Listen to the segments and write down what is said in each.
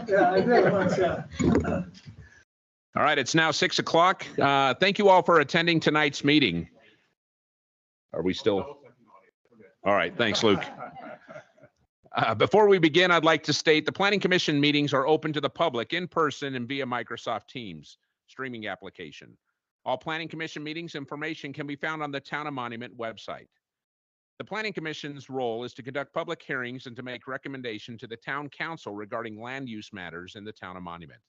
Yeah, I did once, yeah. All right, it's now 6 o'clock. Thank you all for attending tonight's meeting. Are we still? All right, thanks, Luke. Before we begin, I'd like to state the Planning Commission meetings are open to the public in person and via Microsoft Teams streaming application. All Planning Commission meetings information can be found on the Town of Monument website. The Planning Commission's role is to conduct public hearings and to make recommendation to the Town Council regarding land use matters in the Town of Monument.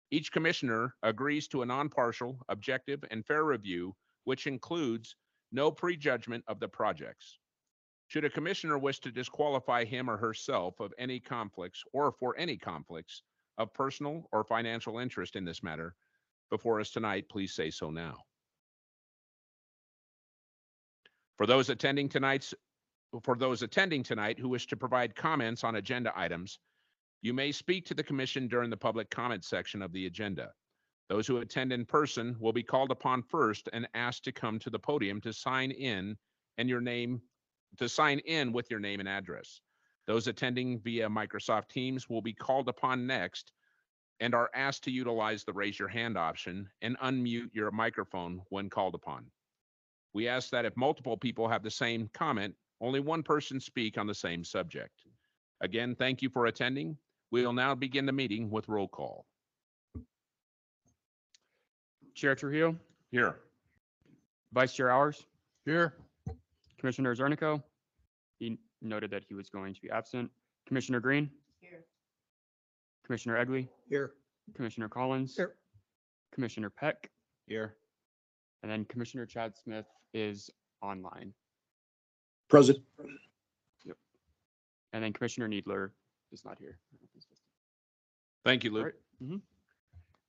Each commissioner agrees to a non-partial, objective, and fair review, which includes no prejudgment of the projects. Should a commissioner wish to disqualify him or herself of any conflicts or for any conflicts of personal or financial interest in this matter before us tonight, please say so now. For those attending tonight who wish to provide comments on agenda items, you may speak to the commission during the public comment section of the agenda. Those who attend in person will be called upon first and asked to come to the podium to sign in with your name and address. Those attending via Microsoft Teams will be called upon next and are asked to utilize the raise your hand option and unmute your microphone when called upon. We ask that if multiple people have the same comment, only one person speak on the same subject. Again, thank you for attending. We will now begin the meeting with roll call. Chair Trujillo. Here. Vice Chair Hours. Here. Commissioner Zernico. He noted that he was going to be absent. Commissioner Green. Here. Commissioner Egley. Here. Commissioner Collins. Here. Commissioner Peck. Here. And then Commissioner Chad Smith is online. Present. Yep. And then Commissioner Needler is not here. Thank you, Luke. All right. Mhm.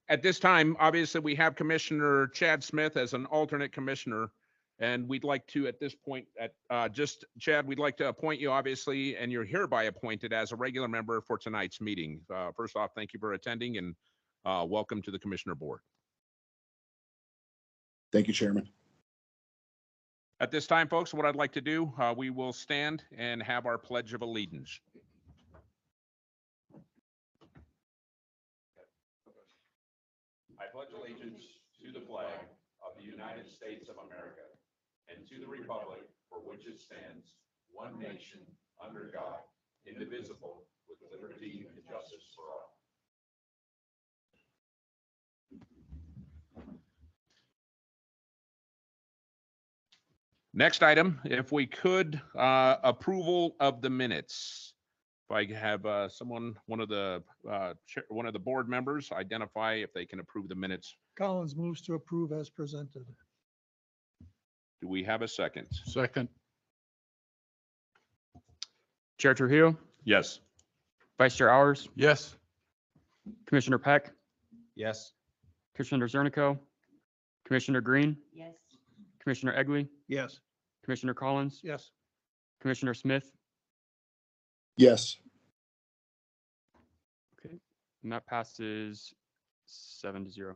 At this time, obviously, we have Commissioner Chad Smith as an alternate commissioner, and we'd like to, at this point, Chad, we'd like to appoint you, obviously, and you're hereby appointed as a regular member for tonight's meeting. First off, thank you for attending, and welcome to the Commissioner Board. Thank you, Chairman. At this time, folks, what I'd like to do, we will stand and have our Pledge of Allegiance. I pledge allegiance to the flag of the United States of America and to the republic for which it stands, one nation, under God, indivisible, with liberty and justice for all. Next item, if we could, approval of the minutes. If I have one of the board members identify if they can approve the minutes. Collins moves to approve as presented. Do we have a second? Second. Chair Trujillo. Yes. Vice Chair Hours. Yes. Commissioner Peck. Yes. Commissioner Zernico. Commissioner Green. Yes. Commissioner Egley. Yes. Commissioner Collins. Yes. Commissioner Smith. Yes. Okay. And that passes 7-0.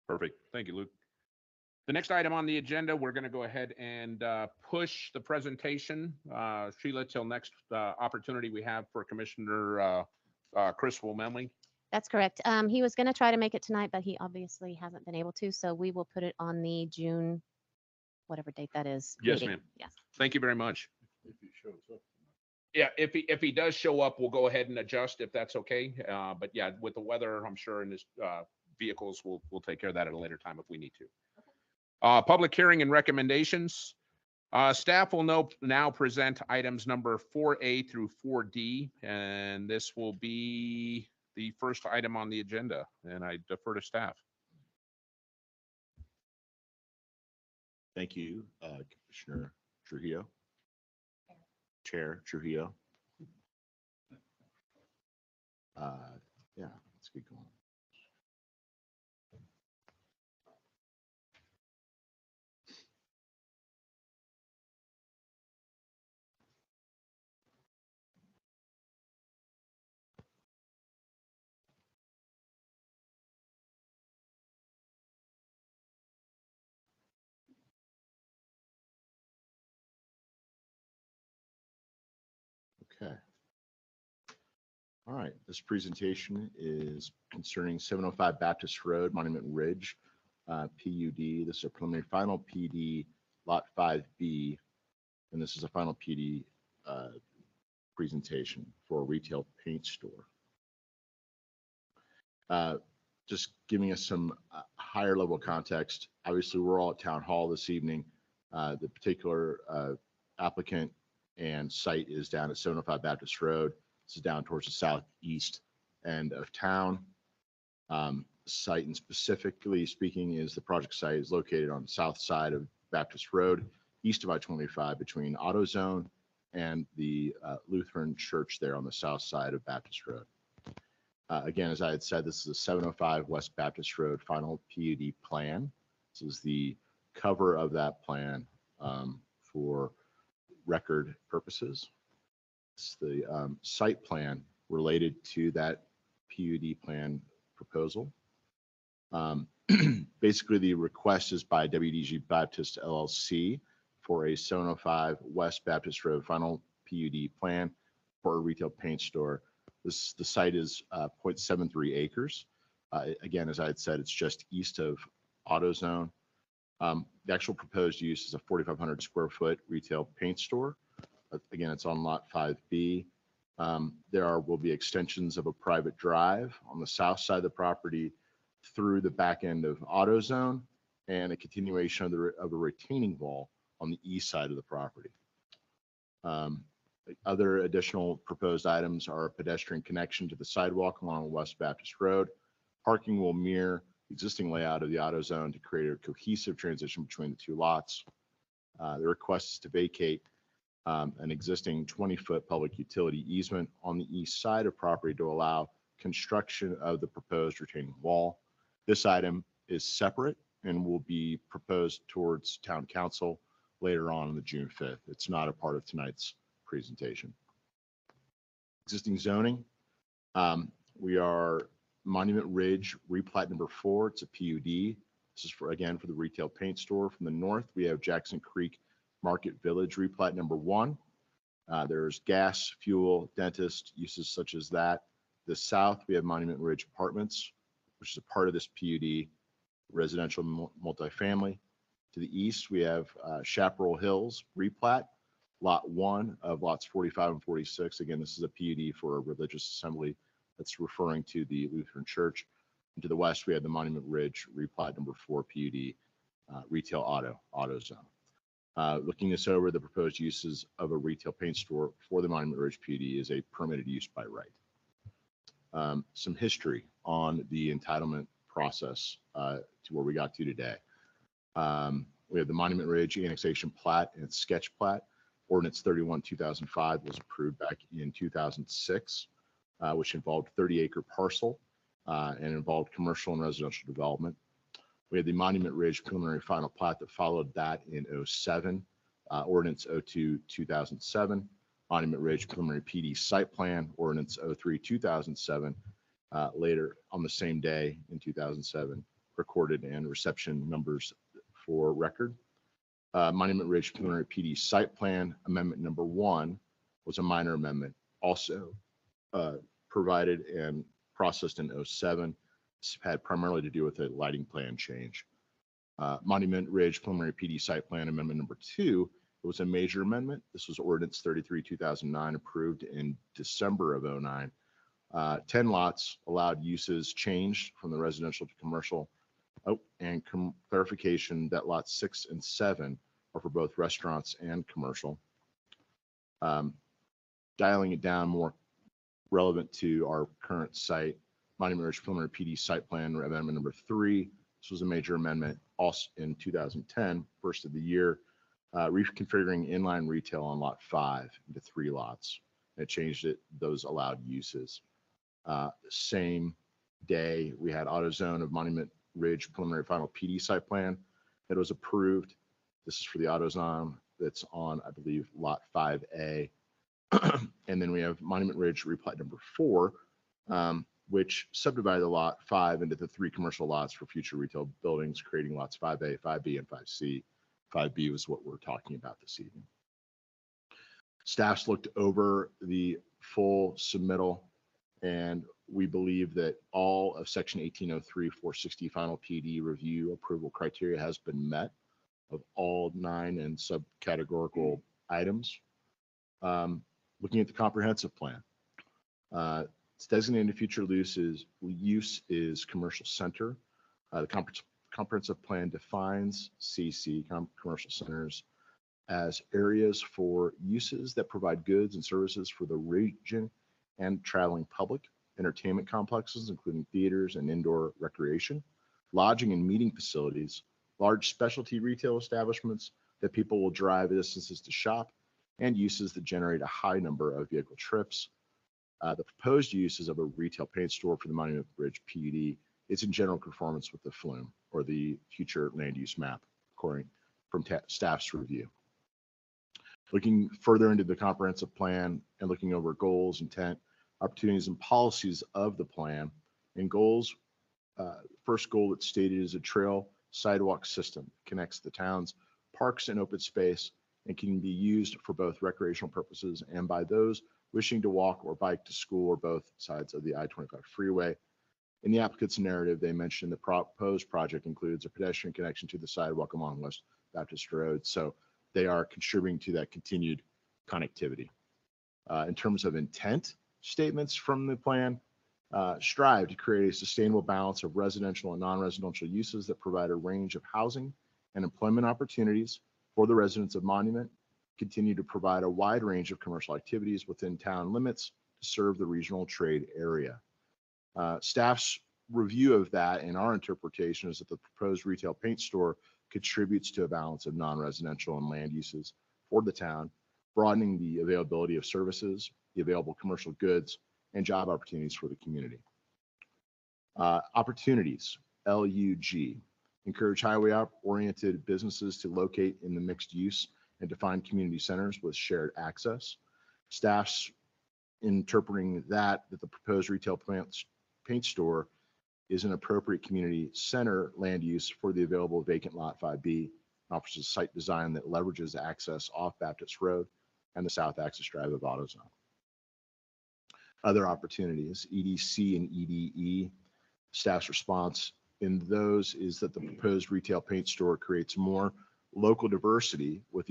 Perfect. Thank you, Luke. The next item on the agenda, we're going to go ahead and push the presentation, Sheila, till next opportunity we have for Commissioner Chris Wilmemley. That's correct. He was going to try to make it tonight, but he obviously hasn't been able to. So we will put it on the June, whatever date that is. Yes, meeting. ma'am. Yes. Thank you very much. If he shows up. Yeah, if he does show up, we'll go ahead and adjust if that's okay. But yeah, with the weather, I'm sure in his vehicles, we'll take care of that at a later time if we need to. Public hearing and recommendations. Staff will now present items number 4A through 4D, and this will be the first item on the agenda, and I defer to staff. Thank you, Commissioner Trujillo. Chair Trujillo. Yeah, let's keep going. Okay. All right, this presentation is concerning 705 Baptist Road, Monument Ridge, PUD. This is a preliminary final PD, Lot 5B, and this is a final PD presentation for a retail paint store. Just giving us some higher level context. Obviously, we're all at Town Hall this evening. The particular applicant and site is down at 705 Baptist Road. This is down towards the southeast end of town. Site, and specifically speaking, is the project site is located on the south side of Baptist Road, east of I-25, between AutoZone and the Lutheran Church there on the south side of Baptist Road. Again, as I had said, this is a 705 West Baptist Road final PUD plan. This is the cover of that plan for record purposes. It's the site plan related to that PUD plan proposal. Basically, the request is by WDG Baptist LLC for a 705 West Baptist Road final PUD plan for a retail paint store. The site is 0.73 acres. Again, as I had said, it's just east of AutoZone. The actual proposed use is a 4,500 square foot retail paint store. Again, it's on Lot 5B. There will be extensions of a private drive on the south side of the property through the back end of AutoZone, and a continuation of a retaining wall on the east side of the property. Other additional proposed items are a pedestrian connection to the sidewalk along West Baptist Road. Parking will mirror the existing layout of the AutoZone to create a cohesive transition between the two lots. The request is to vacate an existing 20-foot public utility easement on the east side of property to allow construction of the proposed retaining wall. This item is separate and will be proposed towards Town Council later on the June 5th. It's not a part of tonight's presentation. Existing zoning. We are Monument Ridge replat number 4. It's a PUD. This is for, again, for the retail paint store. From the north, we have Jackson Creek Market Village replat number 1. There's gas, fuel, dentist, uses such as that. The south, we have Monument Ridge Apartments, which is a part of this PUD, residential multifamily. To the east, we have Chaparral Hills replat, Lot 1 of lots 45 and 46. Again, this is a PUD for a religious assembly that's referring to the Lutheran Church. And to the west, we have the Monument Ridge replat number 4 PUD, retail AutoZone. Looking this over, the proposed uses of a retail paint store for the Monument Ridge PUD is a permitted use by right. Some history on the entitlement process to where we got to today. We have the Monument Ridge annexation plat and its sketch plat. Ordinance 31/2005 was approved back in 2006, which involved 30-acre parcel and involved commercial and residential development. We had the Monument Ridge preliminary final plat that followed that in 07, Ordinance 02/2007. Monument Ridge preliminary PD site plan, Ordinance 03/2007. Later on the same day in 2007, recorded and reception numbers for record. Monument Ridge preliminary PD site plan amendment number 1 was a minor amendment, also provided and processed in 07. This had primarily to do with a lighting plan change. Monument Ridge preliminary PD site plan amendment number 2 was a major amendment. This was Ordinance 33/2009, approved in December of 09. 10 lots allowed uses changed from the residential to commercial. And clarification that lots 6 and 7 are for both restaurants and commercial. Dialing it down more relevant to our current site, Monument Ridge preliminary PD site plan amendment number 3 This was a major amendment also in 2010, first of the year, reconfiguring inline retail on lot 5 into 3 lots. It changed those allowed uses. Same day, we had AutoZone of Monument Ridge preliminary final PD site plan that was approved. This is for the AutoZone that's on, I believe, lot 5A. And then we have Monument Ridge replat number 4, which subdivided the lot 5 into the 3 commercial lots for future retail buildings, creating lots 5A, 5B, and 5C. 5B was what we're talking about this evening. Staff's looked over the full submittal, and we believe that all of section 1803 460 final PD review approval criteria has been met of all 9 and subcategorical items. Looking at the comprehensive plan, its designated future use is commercial center. The comprehensive plan defines CC, commercial centers, as areas for uses that provide goods and services for the region and traveling public, entertainment complexes, including theaters and indoor recreation, lodging and meeting facilities, large specialty retail establishments that people will drive distances to shop, and uses that generate a high number of vehicle trips. The proposed uses of a retail paint store for the Monument Ridge PUD is in general conformance with the FLUME, or the future land use map, according from staff's review. Looking further into the comprehensive plan and looking over goals, intent, opportunities, and policies of the plan, and goals, first goal that's stated is a trail sidewalk system connects the town's parks and open space and can be used for both recreational purposes and by those wishing to walk or bike to school or both sides of the I-25 freeway. In the applicant's narrative, they mentioned the proposed project includes a pedestrian connection to the sidewalk along West Baptist Road. So they are contributing to that continued connectivity. In terms of intent statements from the plan, strive to create a sustainable balance of residential and non-residential uses that provide a range of housing and employment opportunities for the residents of Monument, continue to provide a wide range of commercial activities within town limits to serve the regional trade area. Staff's review of that and our interpretation is that the proposed retail paint store contributes to a balance of non-residential and land uses for the town, broadening the availability of services, the available commercial goods, and job opportunities for the community. Opportunities, LUG, encourage highway-oriented businesses to locate in the mixed use and define community centers with shared access. Staff's interpreting that the proposed retail paint store is an appropriate community center land use for the available vacant lot 5B, offers a site design that leverages access off Baptist Road and the south access drive of AutoZone. Other opportunities, EDC and EDE, staff's response in those is that the proposed retail paint store creates more local diversity with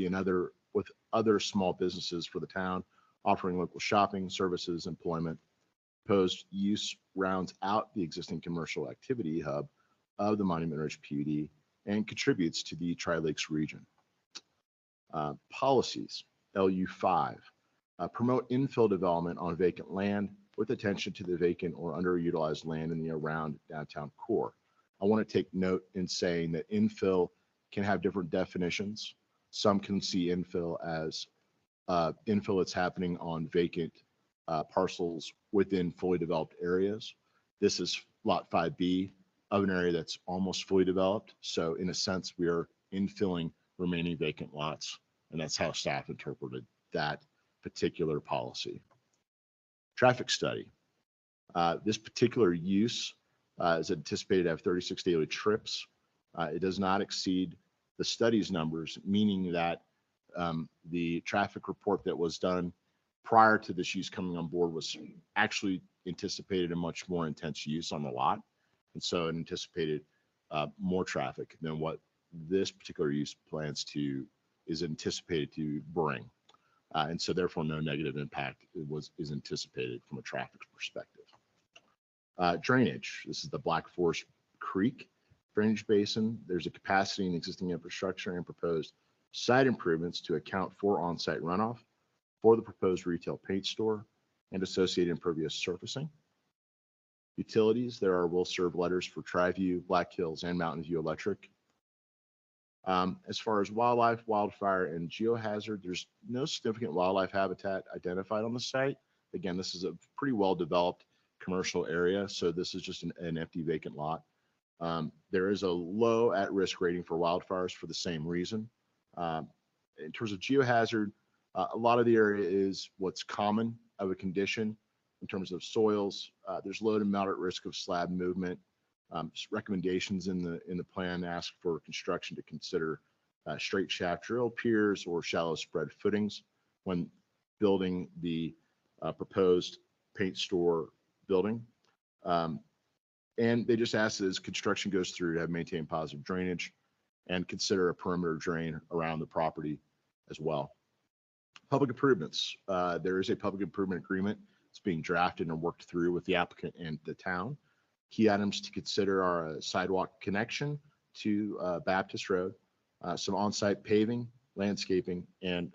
other small businesses for the town, offering local shopping, services, employment. Proposed use rounds out the existing commercial activity hub of the Monument Ridge PUD and contributes to the Tri-Lakes region. Policies, LU5, promote infill development on vacant land with attention to the vacant or underutilized land in the around downtown core. I want to take note in saying that infill can have different definitions. Some can see infill as infill that's happening on vacant parcels within fully developed areas. This is lot 5B of an area that's almost fully developed. So in a sense, we are infilling remaining vacant lots, and that's how staff interpreted that particular policy. Traffic study. This particular use is anticipated to have 36 daily trips. It does not exceed the study's numbers, meaning that the traffic report that was done prior to this use coming on board was actually anticipated a much more intense use on the lot. And so it anticipated more traffic than what this particular use is anticipated to bring. And so therefore no negative impact is anticipated from a traffic perspective. Drainage, this is the Black Forest Creek drainage basin. There's a capacity in existing infrastructure and proposed site improvements to account for on-site runoff for the proposed retail paint store and associated impervious surfacing. Utilities, there are will serve letters for Triview, Black Hills, and Mountain View Electric. As far as wildlife, wildfire, and geohazard, there's no significant wildlife habitat identified on the site. Again, this is a pretty well-developed commercial area, so this is just an empty vacant lot. There is a low at-risk rating for wildfires for the same reason. In terms of geohazard, a lot of the area is what's common of a condition in terms of soils. There's low to moderate risk of slab movement. Recommendations in the plan ask for construction to consider straight shaft drill piers or shallow spread footings when building the proposed paint store building. And they just ask that as construction goes through to have maintained positive drainage and consider a perimeter drain around the property as well. Public improvements. There is a public improvement agreement. It's being drafted and worked through with the applicant and the town. Key items to consider are a sidewalk connection to Baptist Road, some on-site paving, landscaping, and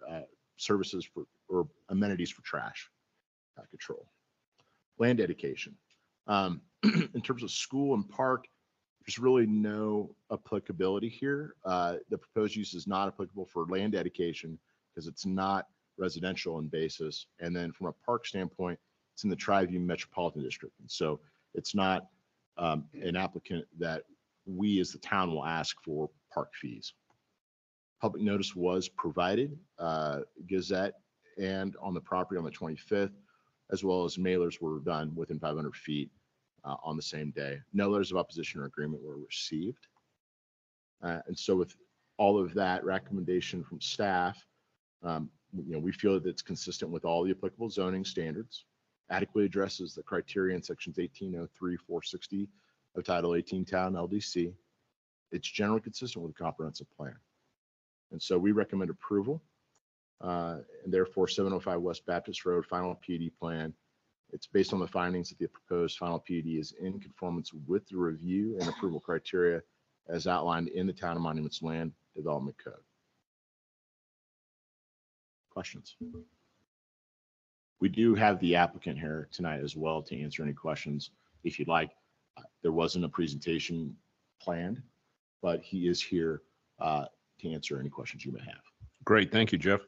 services for or amenities for trash control. Land dedication. In terms of school and park, there's really no applicability here. The proposed use is not applicable for land dedication because it's not residential in basis. And then from a park standpoint, it's in the Triview Metropolitan District. And so it's not an applicant that we as the town will ask for park fees. Public notice was provided, Gazette, and on the property on the 25th, as well as mailers were done within 500 feet on the same day. No letters of opposition or agreement were received. And so with all of that recommendation from staff, we feel that it's consistent with all the applicable zoning standards, adequately addresses the criteria in sections 1803, 460 of Title 18 Town LDC. It's generally consistent with the comprehensive plan. And so we recommend approval. And therefore 705 West Baptist Road final PUD plan. It's based on the findings that the proposed final PUD is in conformance with the review and approval criteria as outlined in the Town of Monuments Land Development Code. Questions? We do have the applicant here tonight as well to answer any questions if you'd like. There wasn't a presentation planned, but he is here to answer any questions you may have. Great. Thank you, Jeff.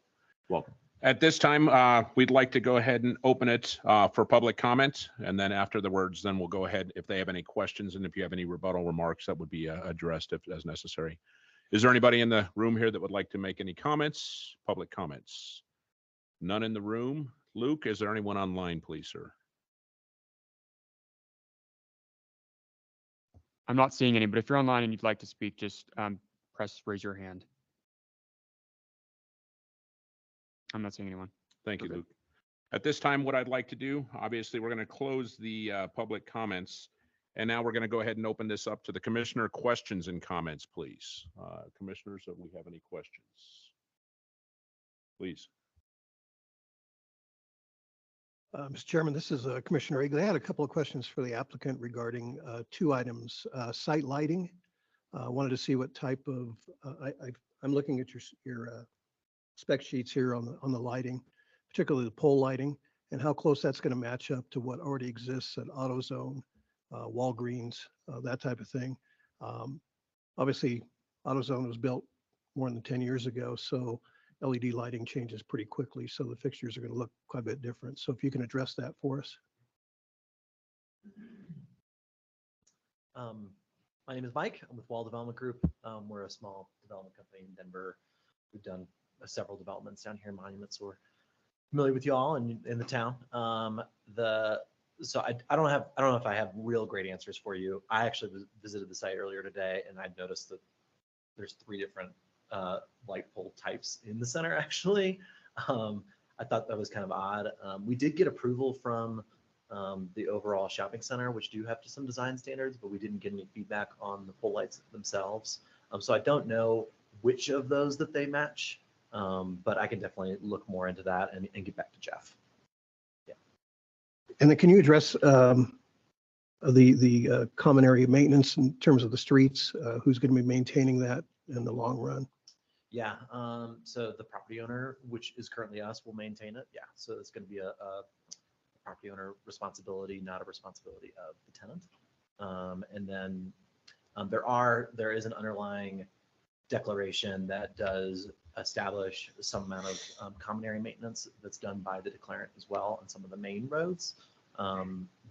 Welcome. At this time, we'd like to go ahead and open it for public comment. And then after the words, then we'll go ahead if they have any questions and if you have any rebuttal remarks that would be addressed if as necessary. Is there anybody in the room here that would like to make any comments, public comments? None in the room. Luke, is there anyone online, please, sir? I'm not seeing any, but if you're online and you'd like to speak, just raise your hand. I'm not seeing anyone. Thank you, Okay. Luke. At this time, what I'd like to do, obviously, we're going to close the public comments. And now we're going to go ahead and open this up to the commissioner questions and comments, please. Commissioners, if we have any questions, please. Mr. Chairman, this is Commissioner Eagley. I had a couple of questions for the applicant regarding two items. Site lighting. Wanted to see what type of, I'm looking at your spec sheets here on the lighting, particularly the pole lighting, and how close that's going to match up to what already exists at AutoZone, Walgreens, that type of thing. Obviously, AutoZone was built more than 10 years ago, so LED lighting changes pretty quickly, so the fixtures are going to look quite a bit different. So if you can address that for us. My name is Mike. I'm with Wall Development Group. We're a small development company in Denver. We've done several developments down here in Monuments. So we're familiar with you all and in the town. So I don't know if I have real great answers for you. I actually visited the site earlier today, and I noticed that there's 3 different light pole types in the center. Actually, I thought that was kind of odd. We did get approval from the overall shopping center, which do have some design standards, but we didn't get any feedback on the pole lights themselves. So I don't know which of those that they match, but I can definitely look more into that and get back to Jeff. Yeah. And then can you address the common area maintenance in terms of the streets? Who's going to be maintaining that in the long run? Yeah, so the property owner, which is currently us, will maintain it. Yeah, so it's going to be a property owner responsibility, not a responsibility of the tenant. And then there is an underlying declaration that does establish some amount of common area maintenance that's done by the declarant as well on some of the main roads.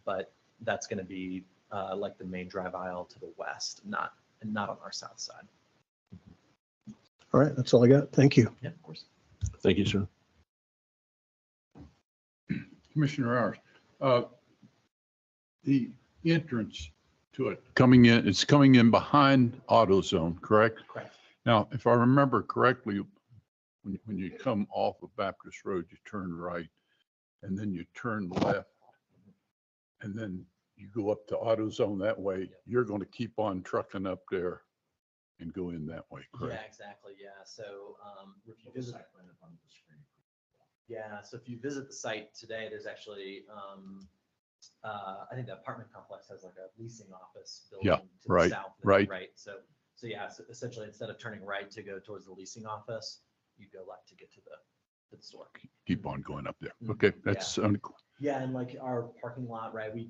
But that's going to be like the main drive aisle to the west, not on our south side. All right, that's all I got. Thank you. Yeah, of course. Thank you, sir. Commissioner Hours, the entrance to it coming in, it's coming in behind AutoZone, correct? Correct. Now, if I remember correctly, when you come off of Baptist Road, you turn right and then you turn left and then you go up to AutoZone that way. You're going to keep on trucking up there and go in that way, Yeah, correct? exactly. Yeah. So if you visit, so if you visit the site today, there's actually, I think the apartment complex has like a leasing office building Yeah, to the right, south. right. Right. So yeah, so essentially instead of turning right to go towards the leasing office, you go left to get to the store. Keep on going up there. Mhm. Okay, that's, Yeah, and like our parking lot, right, we,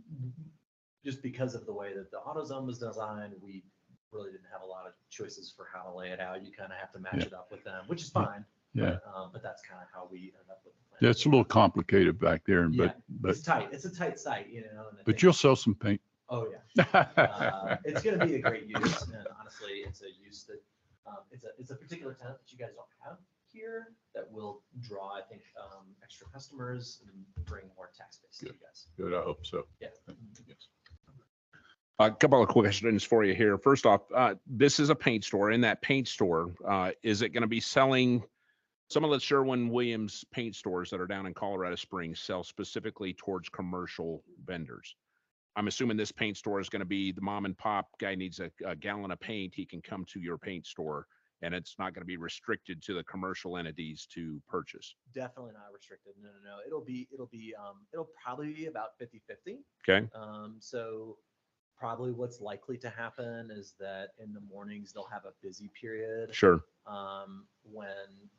just because of the way that the AutoZone was designed, we really didn't have a lot of choices for how to lay it out. You kind of have to match Yeah. it up with them, which is fine. yeah, But that's kind of how we ended up with the plan. yeah, it's a little complicated back there, Yeah, but, it's tight. It's a tight site, you know. And I but think- you'll sell some paint. Oh, yeah. It's going to be a great use, and honestly, it's a use that, it's a particular tenant that you guys don't have here that will draw, I think, extra customers and bring more tax base to you guys. Good, I hope so. Yeah. Yes. A couple of questions for you here. First off, this is a paint store. In that paint store, is it going to be selling? Some of the Sherwin-Williams paint stores that are down in Colorado Springs sell specifically towards commercial vendors. I'm assuming this paint store is going to be the mom and pop guy needs a gallon of paint. He can come to your paint store, and it's not going to be restricted to the commercial entities to purchase. Definitely not restricted. No. It'll probably be about 50-50. Okay. So probably what's likely to happen is that in the mornings, they'll have a busy period. Sure. When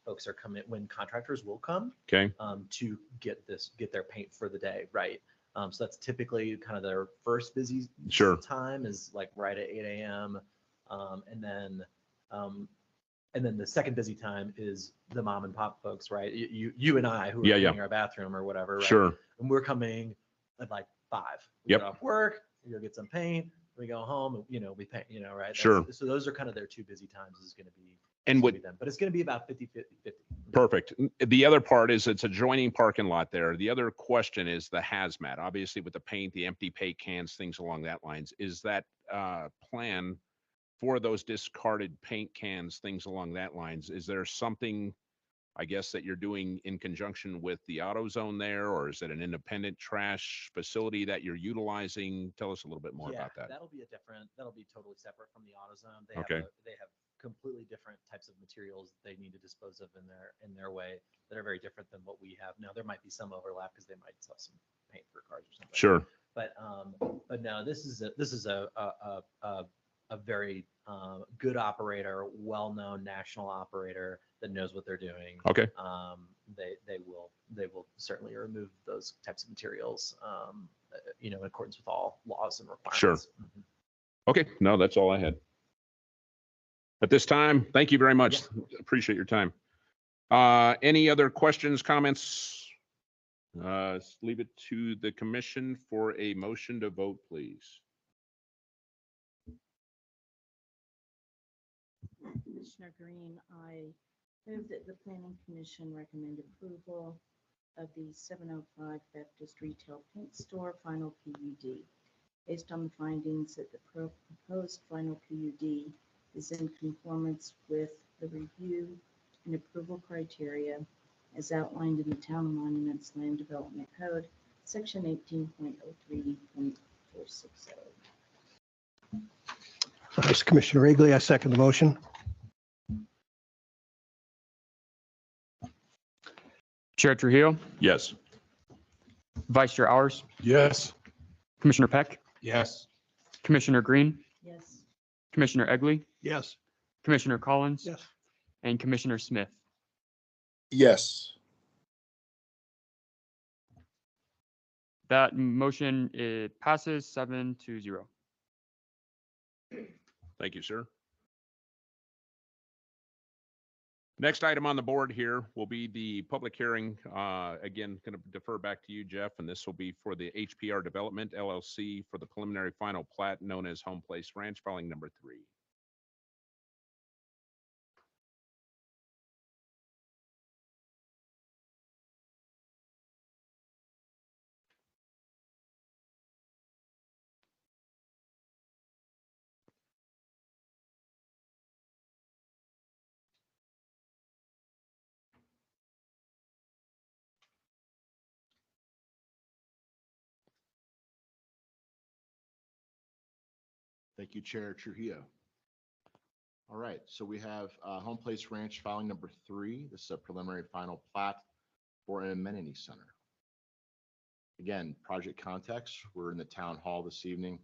folks are coming, when contractors will come, Okay. to get their paint for the day. Right. So that's typically kind of their first busy Sure. time is like right at 8 a.m. And then the second busy time is the mom and pop folks, right? You and I who are Yeah, yeah. cleaning our bathroom or whatever, right? Sure. And we're coming at like 5. We Yep. get off work, we go get some paint, we go home, and, we paint, right? That's- Sure. So those are kind of their two busy times is going to be. And it's gonna what be them. But it's going to be about 50-50. Perfect. The other part is it's adjoining parking lot there. The other question is the hazmat, obviously with the paint, the empty paint cans, things along that lines. Is that plan for those discarded paint cans, things along that lines? Is there something, I guess, that you're doing in conjunction with the AutoZone there, or is it an independent trash facility that you're utilizing? Tell us a little bit more Yeah, about that. that'll be totally separate from the AutoZone. Okay. They have completely different types of materials that they need to dispose of in their way that are very different than what we have. Now, there might be some overlap because they might sell some paint for cars or something. Sure. But no, this is a very good operator, well-known national operator that knows what they're doing. Okay. They will certainly remove those types of materials, in accordance with all laws and requirements. Sure. Mhm. Okay. No, that's all I had. At this time, thank you very much. Appreciate your time. Any other questions, comments? Leave it to the commission for a motion to vote, please. Commissioner Green, I move that the planning commission recommend approval of the 705 Baptist Retail Paint Store final PUD. Based on the findings that the proposed final PUD is in conformance with the review and approval criteria as outlined in the Town of Monuments Land Development Code, Section 18.03.460. This is Commissioner Egley. I second the motion. Chair Trujillo, Yes. Vice Chair Hours, Yes. Commissioner Peck, Yes. Commissioner Green, Yes. Commissioner Egley, Yes. Commissioner Collins, Yes. and Commissioner Smith. Yes. That motion, it passes 7-0. Thank you, sir. Next item on the board here will be the public hearing. Again, going to defer back to you, Jeff, and this will be for the HPR Development LLC for the preliminary final plat known as Home Place Ranch, filing number 3. Thank you, Chair Trujillo. All right, so we have Home Place Ranch filing number 3. This is a preliminary final plat for an amenity center. Again, project context, we're in the town hall this evening.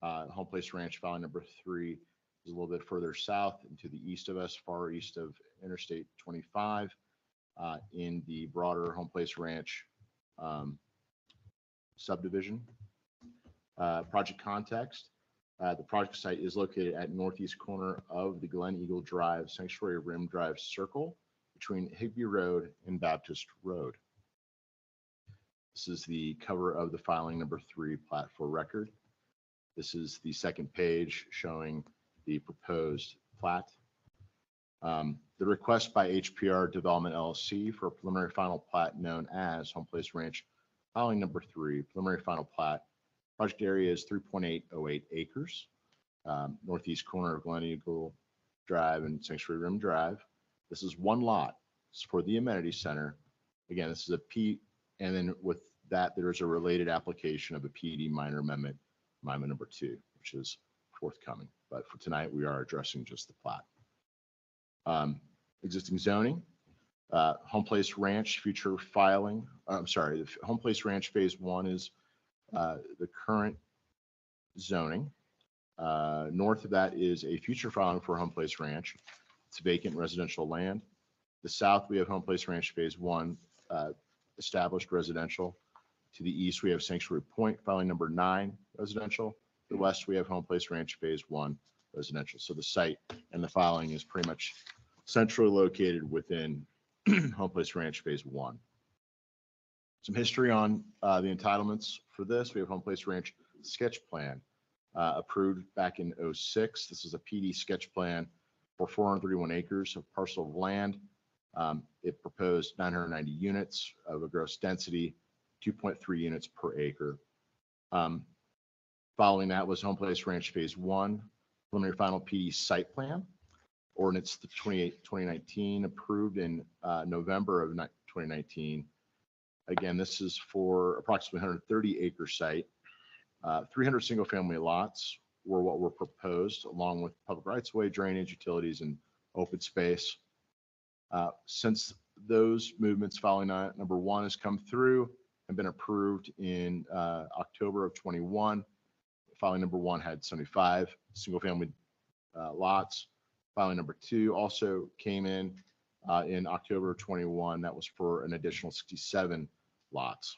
Home Place Ranch filing number 3 is a little bit further south and to the east of us, far east of Interstate 25, in the broader Home Place Ranch subdivision. Project context. The project site is located at northeast corner of the Glen Eagle Drive Sanctuary Rim Drive Circle between Higbee Road and Baptist Road. This is the cover of the filing number 3 plat for record. This is the second page showing the proposed plat. The request by HPR Development LLC for a preliminary final plat known as Home Place Ranch, filing number 3, preliminary final plat. Project area is 3.808 acres, northeast corner of Glen Eagle Drive and Sanctuary Rim Drive. This is one lot. It's for the amenity center. Again, this is a P, and then with that, there is a related application of a PED minor amendment number 2, which is forthcoming. But for tonight, we are addressing just the plat. Existing zoning, Home Place Ranch future filing. The Home Place Ranch phase 1 is the current zoning. North of that is a future filing for Home Place Ranch. It's vacant residential land. The south, we have Home Place Ranch phase 1, established residential. To the east, we have Sanctuary Point, filing number 9, residential. To the west, we have Home Place Ranch phase 1, residential. So the site and the filing is pretty much centrally located within Home Place Ranch phase 1. Some history on the entitlements for this. We have Home Place Ranch sketch plan approved back in 2006. This is a PD sketch plan for 431 acres of parcel of land. It proposed 990 units of a gross density, 2.3 units per acre. Following that was Home Place Ranch phase 1, preliminary final PD site plan. Ordinance 2019 approved in November of 2019. Again, this is for approximately 130 acre site. 300 single family lots were what were proposed, along with public rights of way, drainage, utilities, and open space. Since those movements following number 1 has come through and been approved in October of 21, filing number 1 had 75 single family lots. Filing number 2 also came in October of 21. That was for an additional 67 lots.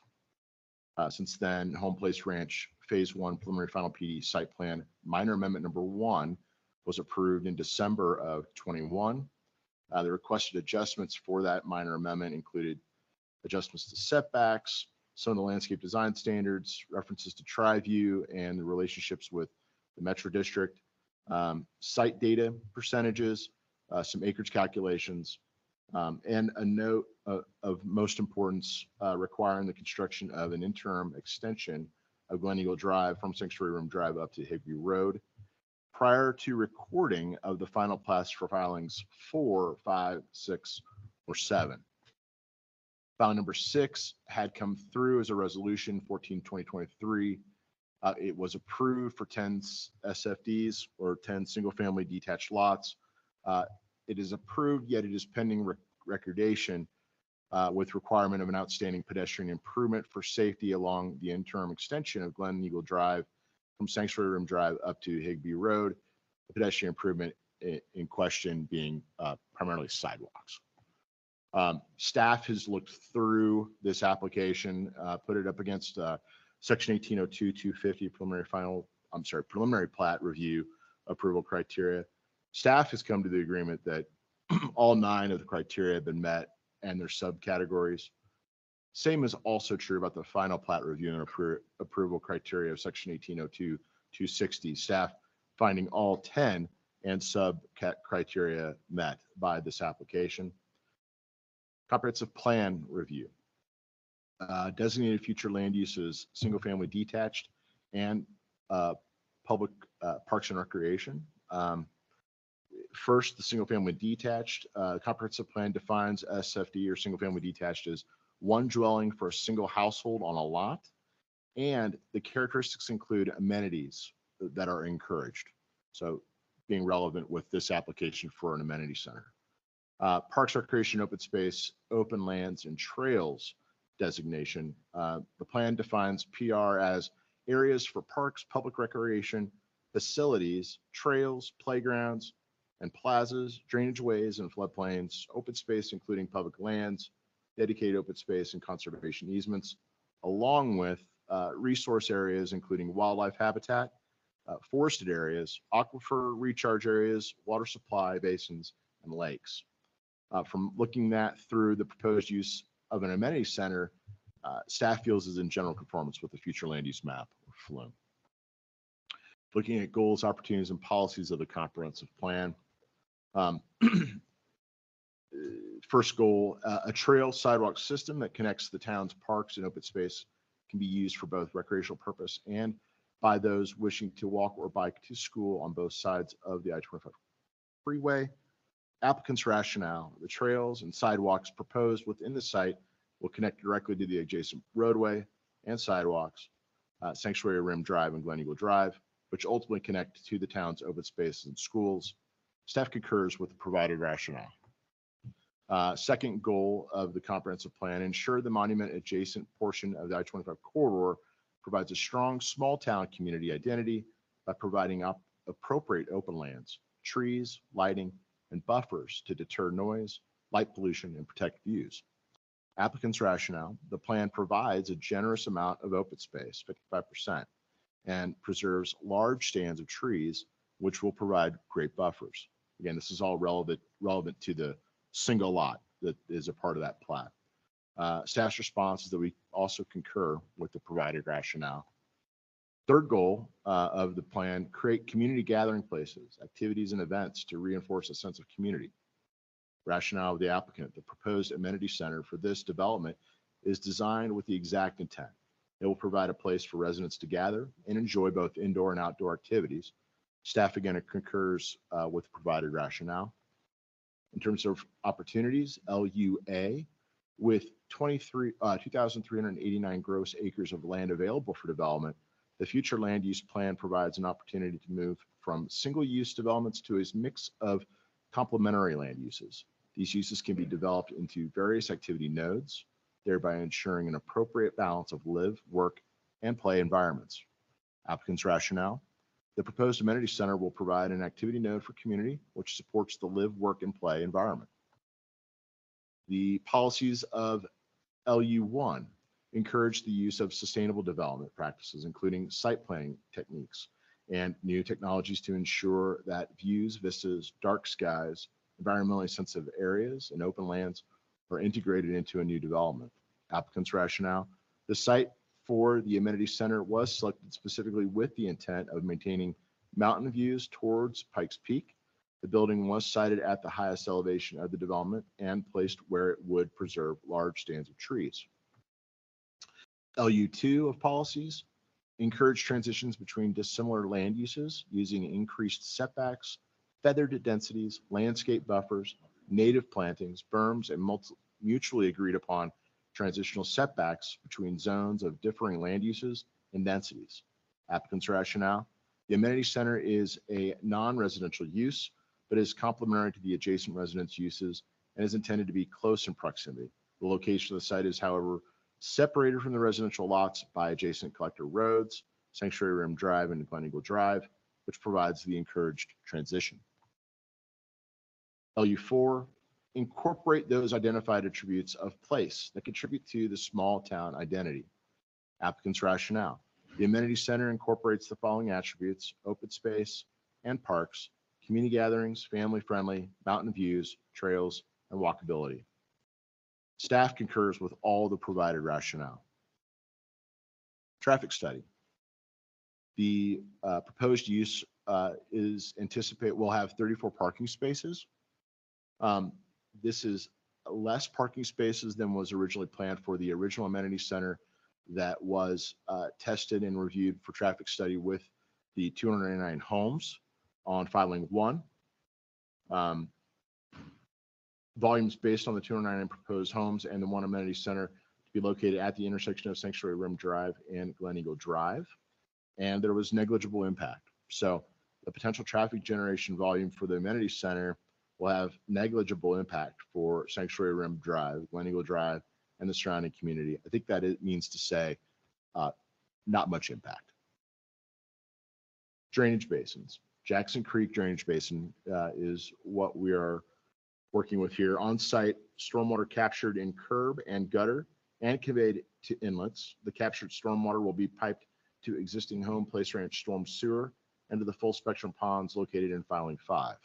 Since then, Home Place Ranch phase 1 preliminary final PD site plan minor amendment number 1 was approved in December of 21. The requested adjustments for that minor amendment included adjustments to setbacks, some of the landscape design standards, references to tri-view and the relationships with the Metro District, site data percentages, some acreage calculations, and a note of most importance requiring the construction of an interim extension of Glen Eagle Drive from Sanctuary Rim Drive up to Higbee Road prior to recording of the final plats for filings 4, 5, 6, or 7. Filing number 6 had come through as a resolution 14/2023. It was approved for 10 SFDs or 10 single family detached lots. It is approved, yet it is pending recordation with requirement of an outstanding pedestrian improvement for safety along the interim extension of Glen Eagle Drive from Sanctuary Rim Drive up to Higbee Road. The pedestrian improvement in question being primarily sidewalks. Staff has looked through this application, put it up against Section 1802, 250 preliminary plat review approval criteria. Staff has come to the agreement that all 9 of the criteria have been met and their subcategories. Same is also true about the final plat review and approval criteria of section 1802, 260. Staff finding all 10 and sub criteria met by this application. Comprehensive plan review. Designated future land uses, single family detached and public parks and recreation. First, the single family detached. Comprehensive plan defines SFD or single family detached as one dwelling for a single household on a lot. And the characteristics include amenities that are encouraged. So being relevant with this application for an amenity center. Parks, recreation, open space, open lands, and trails designation. The plan defines PR as areas for parks, public recreation, facilities, trails, playgrounds, and plazas, drainage ways and floodplains, open space, including public lands, dedicated open space and conservation easements, along with resource areas, including wildlife habitat, forested areas, aquifer recharge areas, water supply basins, and lakes. From looking that through the proposed use of an amenity center, staff feels is in general conformance with the future land use map, or FLUME. Looking at goals, opportunities, and policies of the comprehensive plan. First goal, a trail sidewalk system that connects the town's parks and open space can be used for both recreational purpose and by those wishing to walk or bike to school on both sides of the I-25 freeway. Applicant's rationale, the trails and sidewalks proposed within the site will connect directly to the adjacent roadway and sidewalks, Sanctuary Rim Drive and Glen Eagle Drive, which ultimately connect to the town's open spaces and schools. Staff concurs with the provided rationale. Second goal of the comprehensive plan, ensure the monument adjacent portion of the I-25 corridor provides a strong small town community identity by providing appropriate open lands, trees, lighting, and buffers to deter noise, light pollution, and protect views. Applicant's rationale, the plan provides a generous amount of open space, 55%, and preserves large stands of trees, which will provide great buffers. Again, this is all relevant to the single lot that is a part of that plat. Staff's response is that we also concur with the provided rationale. Third goal of the plan, create community gathering places, activities, and events to reinforce a sense of community. Rationale of the applicant, the proposed amenity center for this development is designed with the exact intent. It will provide a place for residents to gather and enjoy both indoor and outdoor activities. Staff again concurs with the provided rationale. In terms of opportunities, LUA, with 2,389 gross acres of land available for development, the future land use plan provides an opportunity to move from single-use developments to a mix of complementary land uses. These uses can be developed into various activity nodes, thereby ensuring an appropriate balance of live, work, and play environments. Applicant's rationale, the proposed amenity center will provide an activity node for community, which supports the live, work, and play environment. The policies of LU1 encourage the use of sustainable development practices, including site planning techniques and new technologies to ensure that views, vistas, dark skies, environmentally sensitive areas, and open lands are integrated into a new development. Applicant's rationale, the site for the amenity center was selected specifically with the intent of maintaining mountain views towards Pikes Peak. The building was sited at the highest elevation of the development and placed where it would preserve large stands of trees. LU2 of policies encourage transitions between dissimilar land uses using increased setbacks, feathered densities, landscape buffers, native plantings, berms, and mutually agreed upon transitional setbacks between zones of differing land uses and densities. Applicant's rationale, the amenity center is a non-residential use, but is complementary to the adjacent residence uses and is intended to be close in proximity. The location of the site is, however, separated from the residential lots by adjacent collector roads, Sanctuary Rim Drive and Glen Eagle Drive, which provides the encouraged transition. LU4, incorporate those identified attributes of place that contribute to the small town identity. Applicant's rationale. The amenity center incorporates the following attributes: open space and parks, community gatherings, family-friendly, mountain views, trails, and walkability. Staff concurs with all the provided rationale. Traffic study. The proposed use will have 34 parking spaces. This is less parking spaces than was originally planned for the original amenity center that was tested and reviewed for traffic study with the 299 homes on filing 1. Volumes based on the 299 proposed homes and the one amenity center to be located at the intersection of Sanctuary Rim Drive and Glen Eagle Drive. And there was negligible impact. So the potential traffic generation volume for the amenity center will have negligible impact for Sanctuary Rim Drive, Glen Eagle Drive, and the surrounding community. I think that it means to say not much impact. Drainage basins. Jackson Creek Drainage Basin is what we are working with here. On-site stormwater captured in curb and gutter and conveyed to inlets. The captured stormwater will be piped to existing home, place, ranch, storm sewer, and to the full spectrum ponds located in filing 5.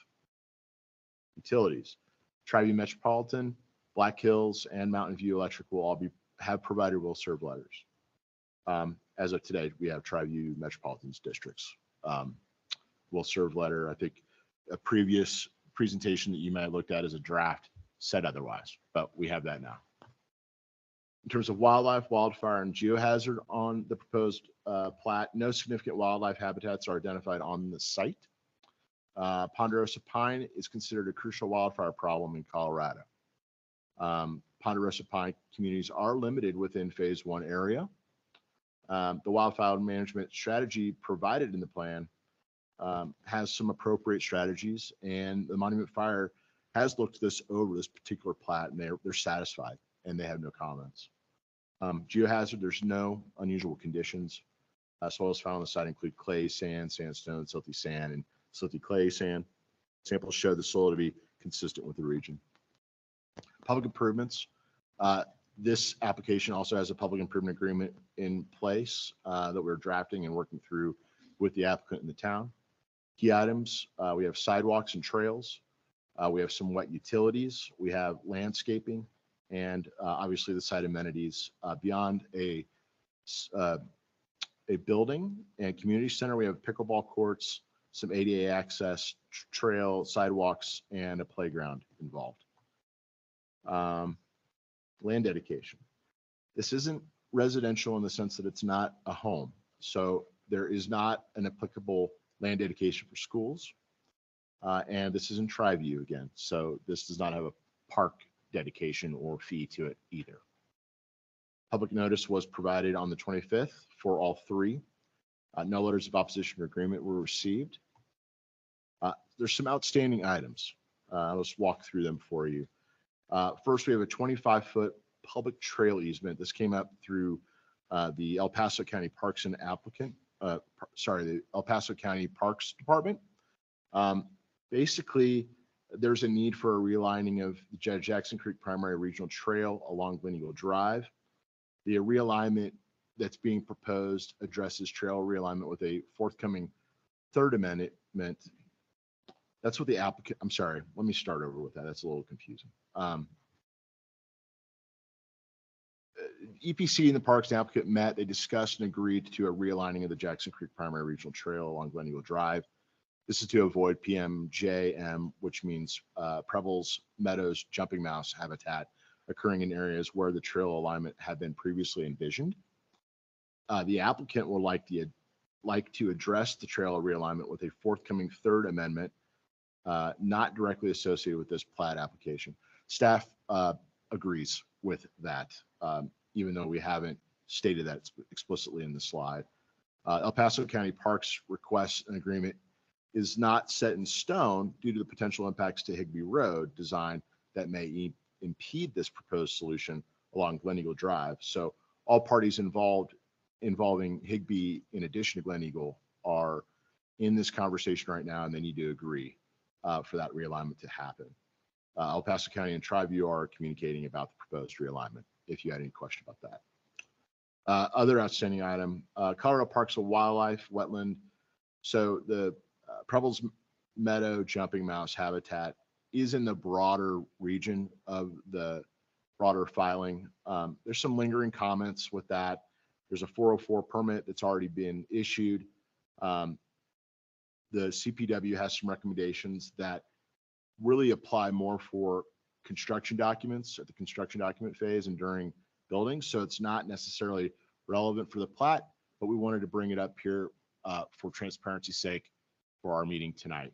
Utilities. Tri-View Metropolitan, Black Hills, and Mountain View Electric will all have provided will serve letters. As of today, we have Tri-View Metropolitan's districts. Will serve letter. I think a previous presentation that you might have looked at as a draft said otherwise, but we have that now. In terms of wildlife, wildfire, and geohazard on the proposed plat, no significant wildlife habitats are identified on the site. Ponderosa pine is considered a crucial wildfire problem in Colorado. Ponderosa pine communities are limited within phase 1 area. The wildfire management strategy provided in the plan has some appropriate strategies, and the Monument Fire has looked this particular plat, and they're satisfied, and they have no comments. Geohazard, there's no unusual conditions. Soils found on the site include clay, sand, sandstone, silty sand, and silty clay sand. Samples show the soil to be consistent with the region. Public improvements. This application also has a public improvement agreement in place that we're drafting and working through with the applicant in the town. Key items, we have sidewalks and trails. We have some wet utilities. We have landscaping, and obviously the site amenities. Beyond a building and community center, we have pickleball courts, some ADA access, trail, sidewalks, and a playground involved. Land dedication. This isn't residential in the sense that it's not a home. So there is not an applicable land dedication for schools. And this isn't Tri-View again. So this does not have a park dedication or fee to it either. Public notice was provided on the 25th for all 3. No letters of opposition or agreement were received. There's some outstanding items. Let's walk through them for you. First, we have a 25-foot public trail easement. This came up through the El Paso County Parks and the El Paso County Parks Department. Basically, there's a need for a realigning of the Jackson Creek Primary Regional Trail along Glen Eagle Drive. The realignment that's being proposed addresses trail realignment with a forthcoming 3rd amendment. That's what the applicant, I'm sorry, let me start over with that. That's a little confusing. EPC and the Parks and applicant met. They discussed and agreed to a realigning of the Jackson Creek Primary Regional Trail along Glen Eagle Drive. This is to avoid PMJM, which means Preble's Meadows jumping mouse habitat occurring in areas where the trail alignment had been previously envisioned. The applicant would like to address the trail realignment with a forthcoming 3rd amendment, not directly associated with this plat application. Staff agrees with that, even though we haven't stated that explicitly in the slide. El Paso County Parks requests an agreement is not set in stone due to the potential impacts to Higbee Road design that may impede this proposed solution along Glen Eagle Drive. So all parties involving Higbee in addition to Glen Eagle are in this conversation right now, and they need to agree for that realignment to happen. El Paso County and Tri-View are communicating about the proposed realignment, if you had any question about that. Other outstanding item, Colorado Parks and Wildlife Wetland. So the Prebles Meadow jumping mouse habitat is in the broader region of the broader filing. There's some lingering comments with that. There's a 404 permit that's already been issued. The CPW has some recommendations that really apply more for construction documents at the construction document phase and during building. So it's not necessarily relevant for the plat, but we wanted to bring it up here for transparency's sake for our meeting tonight.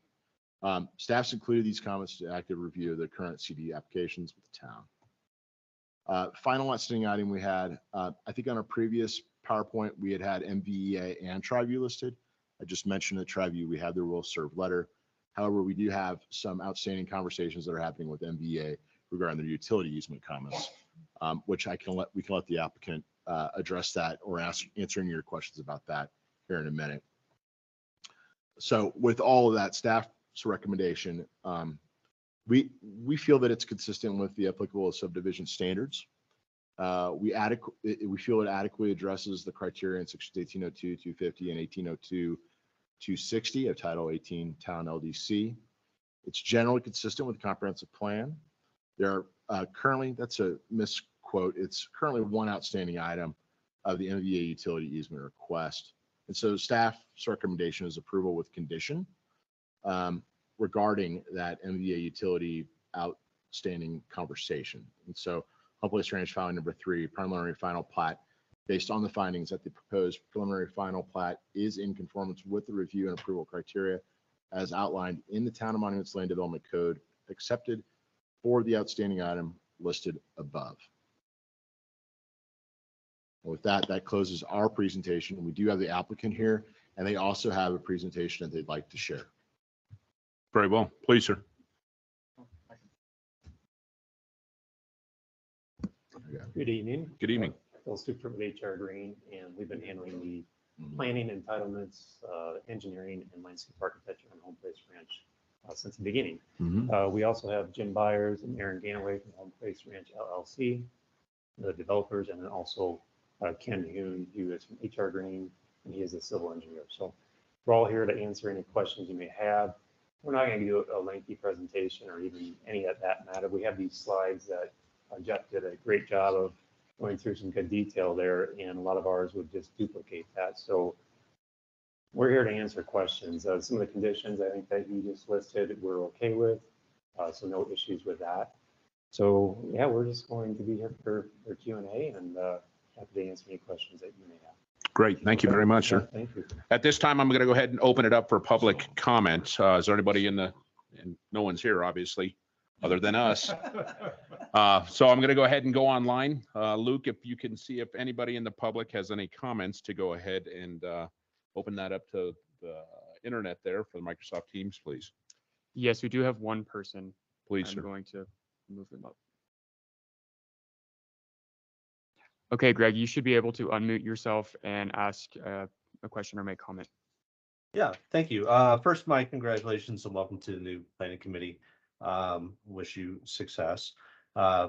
Staff's included these comments to active review of the current CD applications with the town. Final outstanding item we had, I think on a previous PowerPoint, we had MVEA and TriView listed. I just mentioned that TriView, we had their will serve letter. However, we do have some outstanding conversations that are happening with MVEA regarding their utility easement comments, which we can let the applicant address that or answer any of your questions about that here in a minute. So with all of that, staff's recommendation, we feel that it's consistent with the applicable subdivision standards. We feel it adequately addresses the criteria in sections 1802, 250, and 1802, 260 of Title 18 Town LDC. It's generally consistent with the comprehensive plan. There are currently, that's a misquote, it's currently one outstanding item of the MVA utility easement request. And so staff's recommendation is approval with condition regarding that MVA utility outstanding conversation. And so Home Place Ranch filing number 3, preliminary final plat, based on the findings that the proposed preliminary final plat is in conformance with the review and approval criteria as outlined in the Town of Monuments Land Development Code, accepted for the outstanding item listed above. And with that, that closes our presentation. We do have the applicant here, and they also have a presentation that they'd like to share. Very well. Please, sir. Good evening. Good evening. Phil Stupert with HR Green, and we've been handling the planning, entitlements, engineering, and landscape architecture on Home Place Ranch since the beginning. We also have Jim Byers and Aaron Ganaway from Home Place Ranch LLC, the developers, and then also Ken Hoon, who is from HR Green, and he is a civil engineer. So we're all here to answer any questions you may have. We're not going to do a lengthy presentation or even any of that matter. We have these slides that Jeff did a great job of going through some good detail there, and a lot of ours would just duplicate that. So we're here to answer questions. Some of the conditions I think that you just listed we're okay with, so no issues with that. So yeah, we're just going to be here for Q&A and happy to answer any questions that you may have. Great. Thank you very much, sir. Yeah, thank you. At this time, I'm going to go ahead and open it up for public comment. Is there anybody and no one's here, obviously, other than us. So I'm going to go ahead and go online. Luke, if you can see if anybody in the public has any comments, to go ahead and open that up to the internet there for the Microsoft Teams, please. Yes, we do have one person. Please, I'm sir. going to move them up. Okay, Greg, you should be able to unmute yourself and ask a question or make comment. Yeah, thank you. First, my congratulations and welcome to the new planning committee. Wish you success.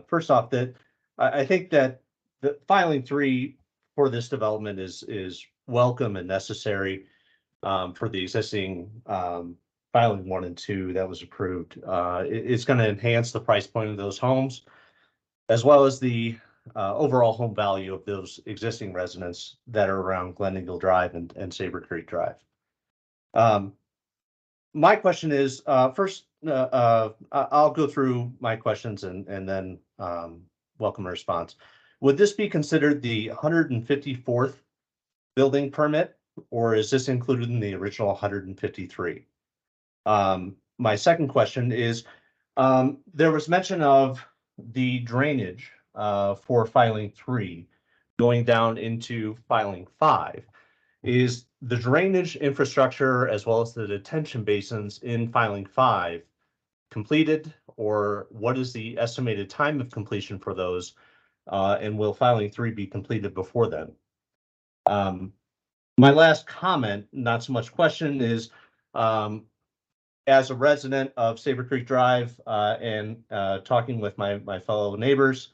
First off, that I think that the filing 3 for this development is welcome and necessary for the existing filing 1 and 2 that was approved. It's going to enhance the price point of those homes, as well as the overall home value of those existing residents that are around Gleneagle Drive and Sabre Creek Drive. My question is, first, I'll go through my questions and then welcome a response. Would this be considered the 154th building permit, or is this included in the original 153? My second question is, there was mention of the drainage for filing 3 going down into filing 5. Is the drainage infrastructure as well as the detention basins in filing 5 completed, or what is the estimated time of completion for those? And will filing 3 be completed before then? My last comment, not so much question, is as a resident of Sabre Creek Drive and talking with my fellow neighbors,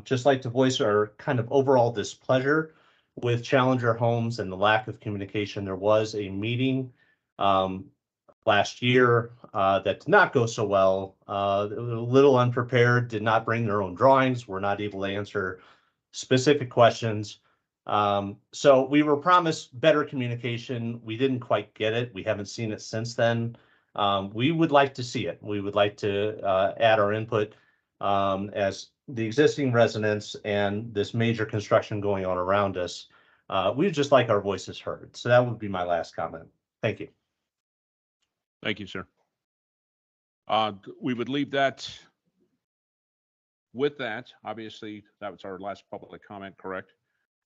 just like to voice our kind of overall displeasure with Challenger Homes and the lack of communication, there was a meeting last year that did not go so well. They were a little unprepared, did not bring their own drawings, were not able to answer specific questions. So we were promised better communication. We didn't quite get it. We haven't seen it since then. We would like to see it. We would like to add our input as the existing residents and this major construction going on around us. We'd just like our voices heard. So that would be my last comment. Thank you. Thank you, sir. We would leave that with that. Obviously, that was our last public comment, correct?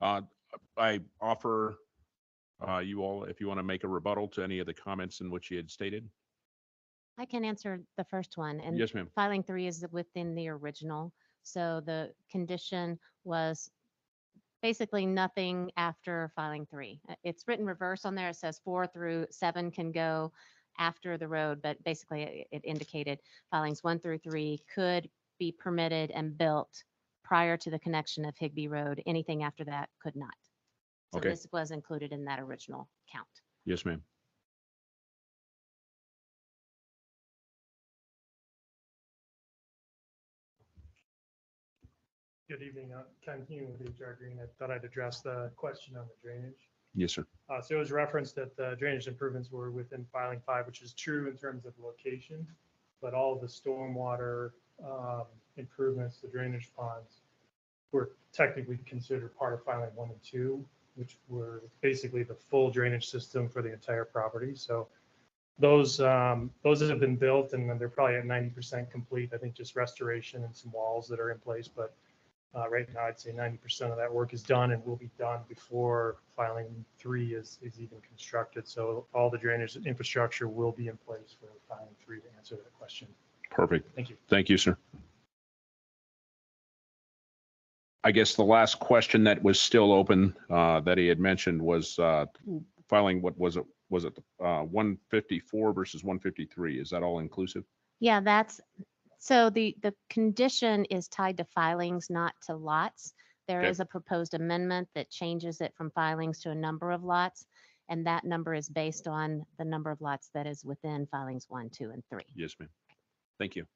I offer you all, if you want to make a rebuttal to any of the comments in which you had stated. I can answer the first one. And Yes, ma'am. filing 3 is within the original. So the condition was basically nothing after filing 3. It's written reverse on there. It says 4 through 7 can go after the road, but basically it indicated filings 1 through 3 could be permitted and built prior to the connection of Higbee Road. Anything after that could not. So Okay. this was included in that original count. Yes, ma'am. Good evening, Ken Hume with HR Green. I thought I'd address the question on the drainage. Yes, sir. So it was referenced that the drainage improvements were within filing 5, which is true in terms of location, but all of the stormwater improvements, the drainage ponds, were technically considered part of filing 1 and 2, which were basically the full drainage system for the entire property. So those have been built and they're probably at 90% complete. I think just restoration and some walls that are in place, but right now I'd say 90% of that work is done and will be done before filing 3 is even constructed. So all the drainage infrastructure will be in place for filing 3 to answer that question. Perfect. Thank you. Thank you, sir. I guess the last question that was still open that he had mentioned was filing, what was it? Was it 154 versus 153? Is that all inclusive? Yeah, that's, so the condition is tied to filings, not to lots. There Okay. is a proposed amendment that changes it from filings to a number of lots. And that number is based on the number of lots that is within filings 1, 2, and 3. Yes, ma'am. Thank you.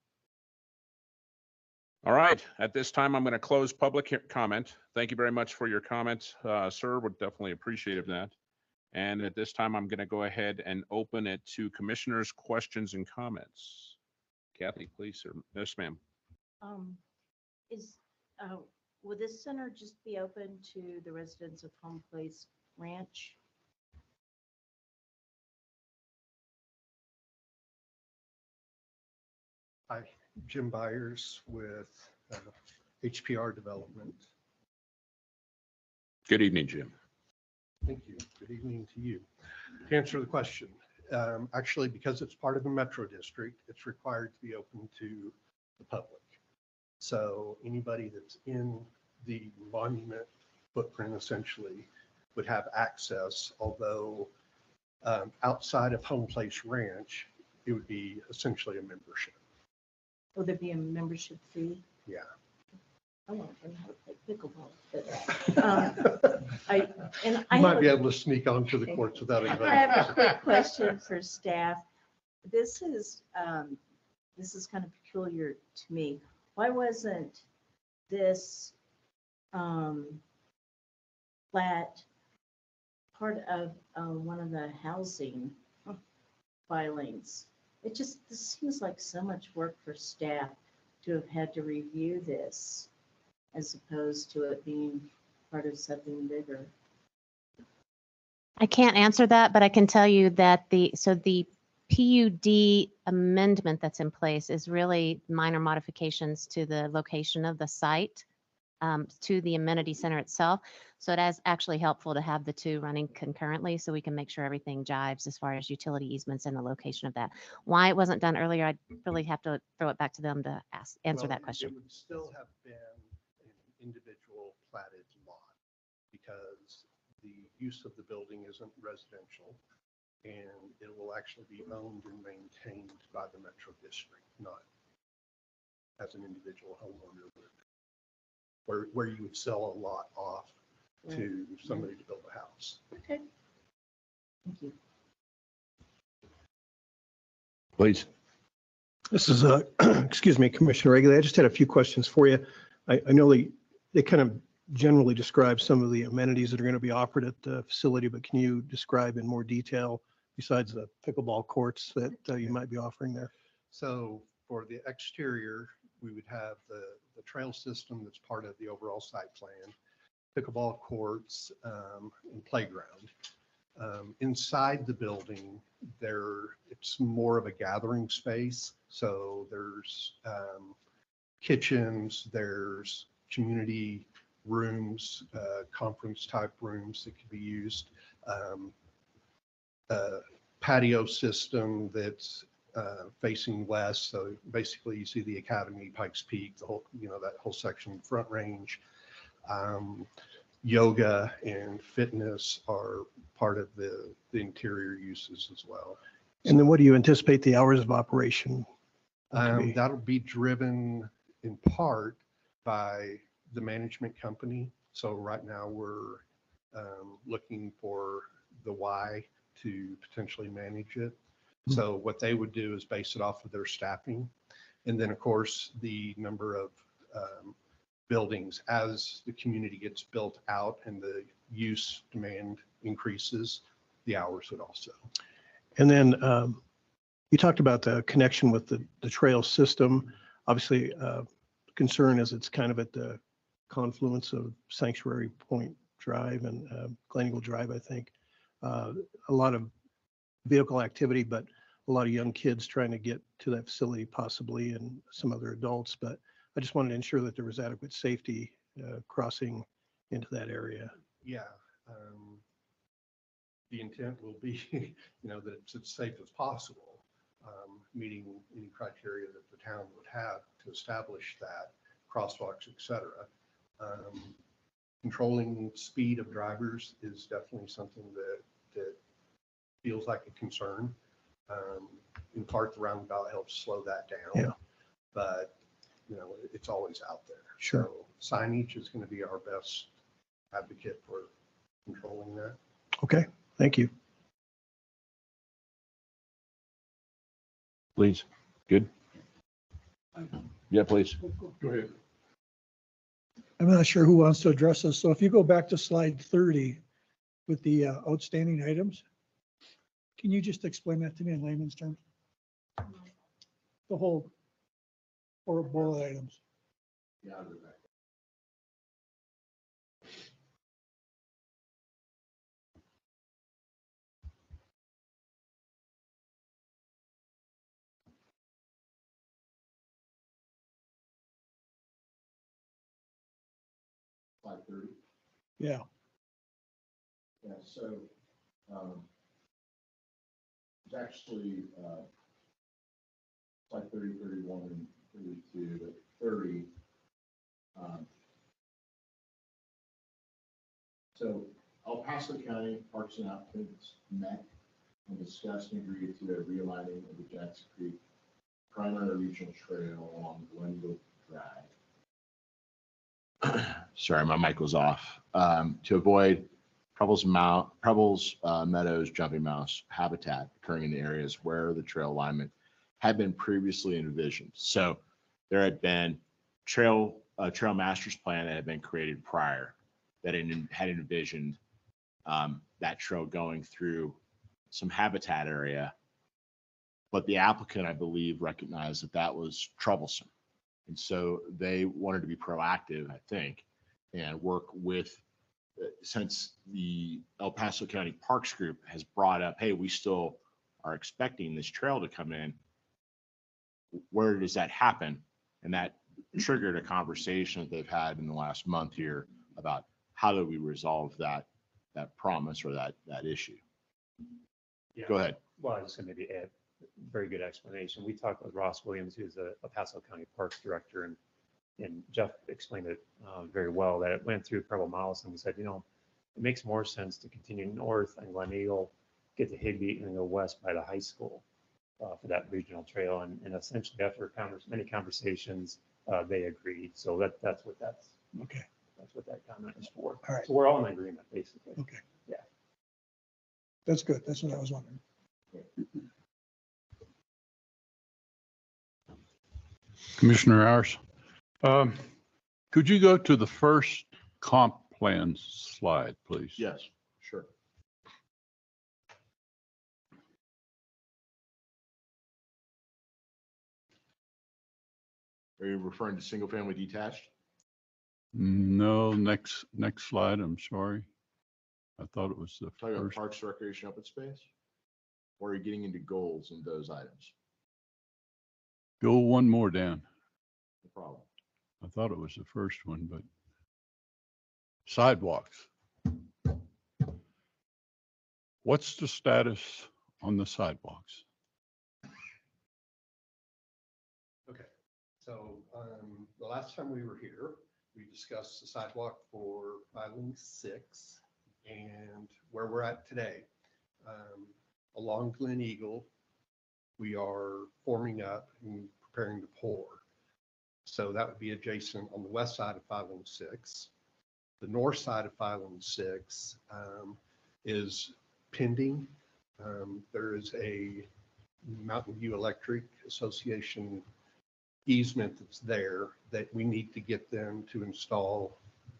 All right. At this time, I'm going to close public comment. Thank you very much for your comments, sir. Would definitely appreciate that. And at this time, I'm going to go ahead and open it to commissioners' questions and comments. Kathy, please, sir. Yes, ma'am. Will this center just be open to the residents of Home Place Ranch? Hi, Jim Byers with HPR Development. Good evening, Jim. Thank you. Good evening to you. To answer the question, actually, because it's part of the Metro District, it's required to be open to the public. So anybody that's in the monument footprint essentially would have access, although outside of Home Place Ranch, it would be essentially a membership. Will there be a membership fee? Yeah. I want to learn how to play pickleball. But, You might be able to sneak onto the courts without I anybody. have a quick question for staff. This is kind of peculiar to me. Why wasn't this plat part of one of the housing filings? This seems like so much work for staff to have had to review this as opposed to it being part of something bigger. I can't answer that, but I can tell you that the PUD amendment that's in place is really minor modifications to the location of the site, to the amenity center itself. So it is actually helpful to have the two running concurrently so we can make sure everything jives as far as utility easements and the location of that. Why it wasn't done earlier, I'd really have to throw it back to them to answer that question. It would still have been an individual platted lot because the use of the building isn't residential and it will actually be owned and maintained by the Metro District, not as an individual homeowner would, where you would sell a lot off Right. somebody to build a house. Okay. Thank you. Please. This is, excuse me, Commissioner Egley. I just had a few questions for you. I know they kind of generally describe some of the amenities that are going to be offered at the facility, but can you describe in more detail besides the pickleball courts that you might be offering there? So for the exterior, we would have the trail system that's part of the overall site plan, pickleball courts, and playground. Inside the building, it's more of a gathering space. So there's kitchens, there's community rooms, conference type rooms that could be used. Patio system that's facing west. So basically you see the Academy, Pikes Peak, the whole, that whole section, Front Range. Yoga and fitness are part of the interior uses as well. And then what do you anticipate the hours of operation to be? That'll be driven in part by the management company. So right now we're looking for the Y to potentially manage it. So what they would do is base it off of their staffing. And then of course, the number of buildings as the community gets built out and the use demand increases, the hours would also. And then you talked about the connection with the trail system. Obviously, concern is it's kind of at the confluence of Sanctuary Point Drive and Glen Eagle Drive, I think. A lot of vehicle activity, but a lot of young kids trying to get to that facility possibly, and some other adults. But I just wanted to ensure that there was adequate safety crossing into that area. Yeah. The intent will be, that it's as safe as possible, meeting any criteria that the town would have to establish that, crosswalks, et cetera. Controlling speed of drivers is definitely something that feels like a concern. In part, the roundabout helps slow that down. Yeah. But, it's always out there. Sure. So signage is going to be our best advocate for controlling that. Okay, thank you. Please. Good. Yeah, please. Go ahead. I'm not sure who wants to address this. So if you go back to slide 30 with the outstanding items, can you just explain that to me in layman's terms? The whole, or bullet items. Yeah, I'll go back. Slide 30. Yeah. Yeah, so it's actually slide 30, 31, and 32, but 30. So El Paso County Parks and Applicants met and discussed and agreed to a realigning of the Jackson Creek primary regional trail along Glen Eagle Drive. Sorry, my mic was off. To avoid Prebble's Meadows jumping mouse habitat occurring in the areas where the trail alignment had been previously envisioned. So there had been trail master's plan that had been created prior that had envisioned that trail going through some habitat area. But the applicant, I believe, recognized that that was troublesome. And so they wanted to be proactive, I think, and work with, since the El Paso County Parks Group has brought up, hey, we still are expecting this trail to come in. Where does that happen? And that triggered a conversation that they've had in the last month here about how do we resolve that promise or that issue. Yeah. Go ahead. Well, I was just going to maybe add a very good explanation. We talked with Ross Williams, who's a El Paso County Parks Director, and Jeff explained it very well, that it went through Preble Mouse, and we said, it makes more sense to continue north and Glen Eagle, get to Higbee, and then go west by the high school for that regional trail. And essentially, after many conversations, they agreed. So that's what that's. Okay. That's what that comment is for. All right. So we're all in agreement, basically. Okay. Yeah. That's good. That's what I was wondering. Commissioner Ayers, could you go to the first comp plans slide, please? Yes, sure. Are you referring to single family detached? No, next slide, I'm sorry. I thought it was the Talking about first. parks, recreation, open space? Or are you getting into goals in those items? Go one more down. The problem. I thought it was the first one, but sidewalks. What's the status on the sidewalks? Okay, so the last time we were here, we discussed the sidewalk for filing 6 and where we're at today. Along Glen Eagle, we are forming up and preparing to pour. So that would be adjacent on the west side of filing 6. The north side of filing 6 is pending. There is a Mountain View Electric Association easement that's there that we need to get them to install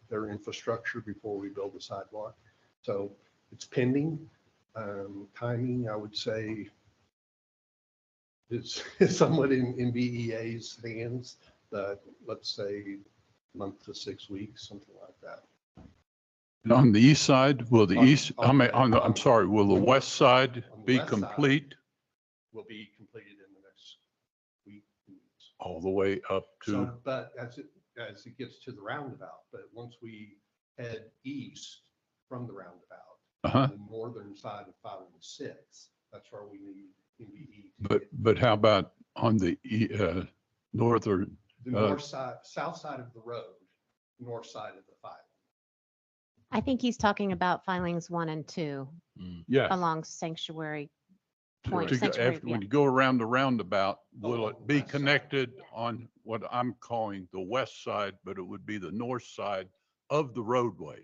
their infrastructure before we build the sidewalk. So it's pending. Timing, I would say, is somewhat in BEA's hands, but let's say month to 6 weeks, something like that. And on the east side, will the On- east, I on mean, the- on the, I'm on- sorry, will the west side on the be west side. complete Will be completed in the next week. 2 weeks. all the way up to, So, but as it gets to the roundabout, but once we head east from the roundabout, uh-huh, the northern side of filing 6, that's where we need MVE. but how about on the northern, The north side, south side of the road, north side of the filing. I think he's talking about filings 1 and 2 yeah. along Sanctuary Point. to go Sanctuary, after, yeah. when you go around the roundabout, will Oh, it be west side. connected on what I'm calling the west side, but it would be the north side of the roadway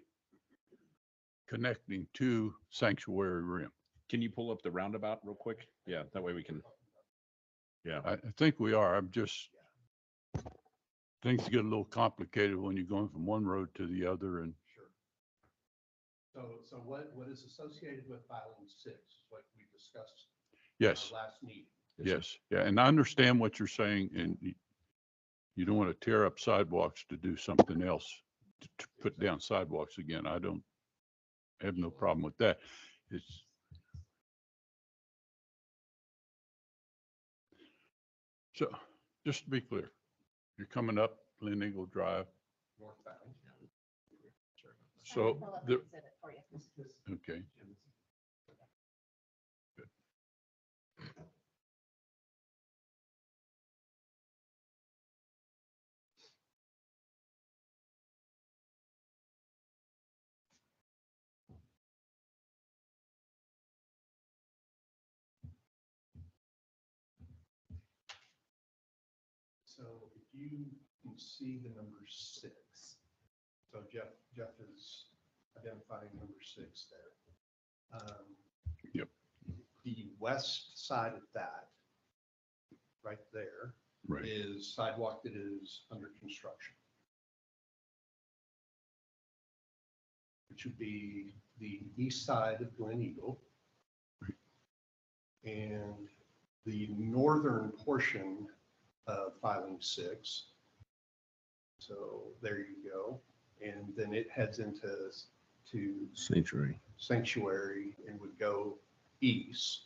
connecting to Sanctuary Rim? Can you pull up the roundabout real quick? Yeah, that way we can. Yeah. I think we are. I'm just, things get a little complicated when you're going from one road to the other and Sure. So what is associated with filing 6, is what we discussed yes, last meeting. yes, yeah. And I understand what you're saying, and you don't want to tear up sidewalks to do something else, to put down sidewalks again. I don't have no problem with that. It's, so, just to be clear, you're coming up Glen Eagle Drive, Northbound. so the, okay. Good. So if you can see the number 6, so Jeff is identifying number 6 there. Yep. The west side of that, right there, Right. is sidewalk that is under construction. Which would be the east side of Glen Eagle. And the northern portion of filing 6. So there you go. And then it heads into Sanctuary and would go east,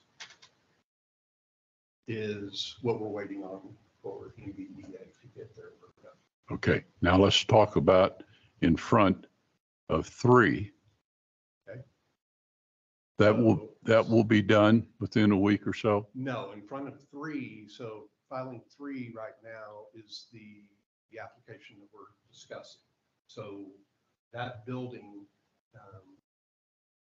is what we're waiting on for NVDA to get their work done. Okay, now let's talk about in front of 3. Okay. That will be done within a week or so? No, in front of 3, so filing 3 right now is the application that we're discussing. So that building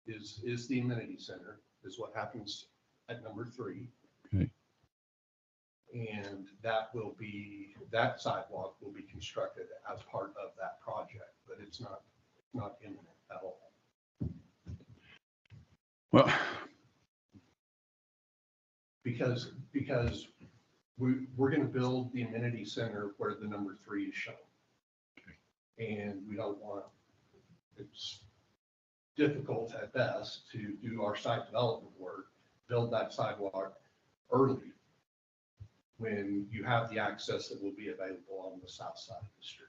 is the amenity center, is what happens at number 3. Okay. And that sidewalk will be constructed as part of that project, but it's not imminent at all. Well, Because we're going to build the amenity center where the number 3 is shown. And we don't want, it's difficult at best to do our site development work, build that sidewalk early when you have the access that will be available on the south side of the street.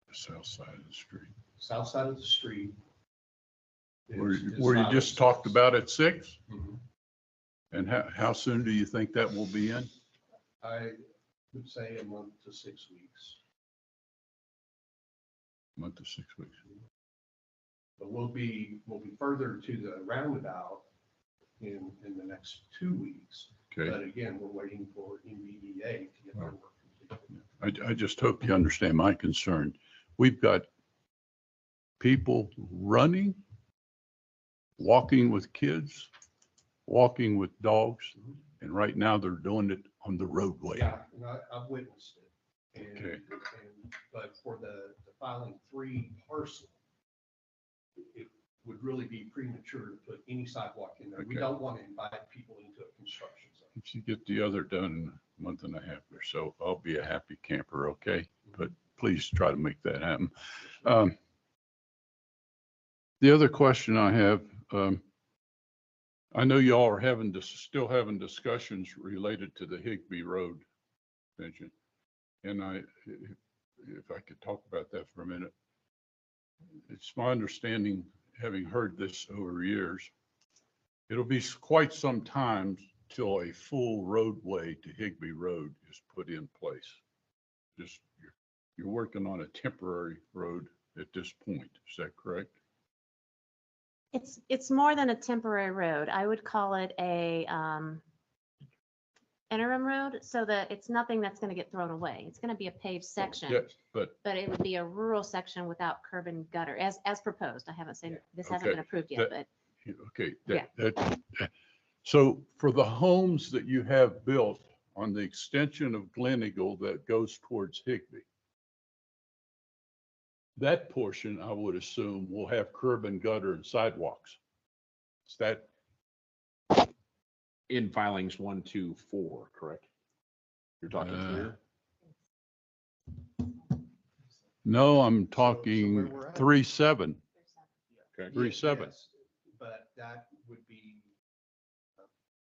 the south side of the street. South side of the street. Where is you just 506. talked about at 6? Mhm. And how soon do you think that will be in? I would say a month to 6 weeks. Month to 6 weeks. But we'll be further to the roundabout in the next 2 weeks. Okay. But again, we're waiting for NVDA to get their work completed. I just hope you understand my concern. We've got people running, walking with kids, walking with dogs, and right now they're doing it on the roadway. Yeah, and I've witnessed it. And, Okay. but for the filing 3 parcel, it would really be premature to put any sidewalk in there. We Okay. don't want to invite people into a construction zone. If you get the other done in a month and a half or so, I'll be a happy camper, okay? But please try to make that happen. The other question I have, I know y'all are still having discussions related to the Higbee Road extension. And if I could talk about that for a minute. It's my understanding, having heard this over years, it'll be quite some time till a full roadway to Higbee Road is put in place. Just, you're working on a temporary road at this point, is that correct? It's more than a temporary road. I would call it a interim road, so that it's nothing that's going to get thrown away. It's going to be a paved section. Yes, but But it would be a rural section without curb and gutter, as proposed. I haven't seen, this hasn't Okay, been approved yet, that- but okay, Yeah. So for the homes that you have built on the extension of Glen Eagle that goes towards Higbee, that portion, I would assume, will have curb and gutter and sidewalks. Is that, In filings 1, 2, 4, correct? You're talking Uh, through? no, I'm where talking we're at. 3-7. Okay. 3-7. Yes, but that would be,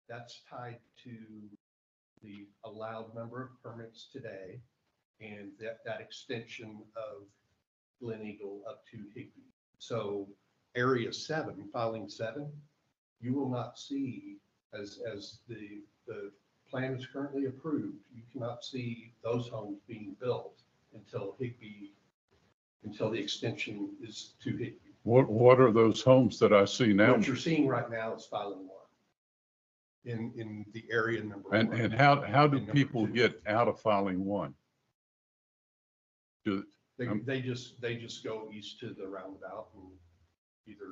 that's tied to the allowed number of permits today and that extension of Glen Eagle up to Higbee. So area 7, filing 7, you will not see, as the plan is currently approved, you cannot see those homes being built until Higbee, until the extension is to Higbee. What are those homes that I see now? What you're seeing right now is filing 1 in the area number 1. And how do And number people 2. get out of filing 1? Do, They just go east to the roundabout and either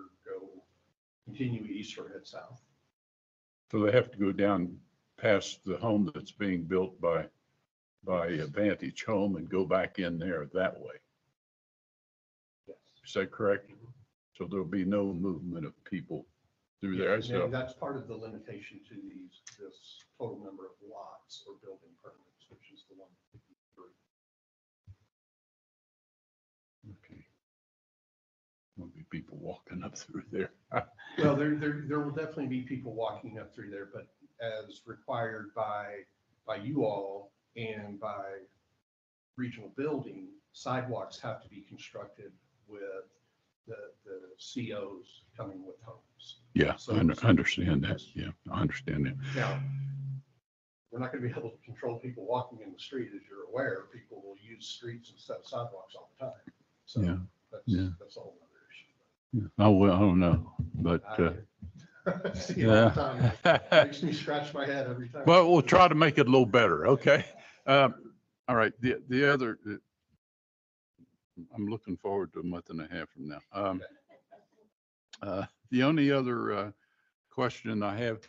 continue east or head south. so they have to go down past the home that's being built by Vantage Home and go back in there that way? Yes. Is that correct? So there'll be no movement of people through there. And So, that's part of the limitation to this total number of lots or building permits, which is the 153. okay. Won't be people walking up through there. Well, there will definitely be people walking up through there, but as required by you all and by regional building, sidewalks have to be constructed with the COs coming with homes. Yeah, So- I understand that. Yeah, I understand that. Now, we're not going to be able to control people walking in the street, as you're aware. People will use streets instead of sidewalks all the time. So Yeah, yeah. that's a whole other issue. Yeah. Oh, well, I don't know, but, I see it all the time. It yeah. makes me scratch my head every time. Well, we'll try to make it a little better, okay? All right, the other, I'm looking forward to a month and a half from now. The only other question I have,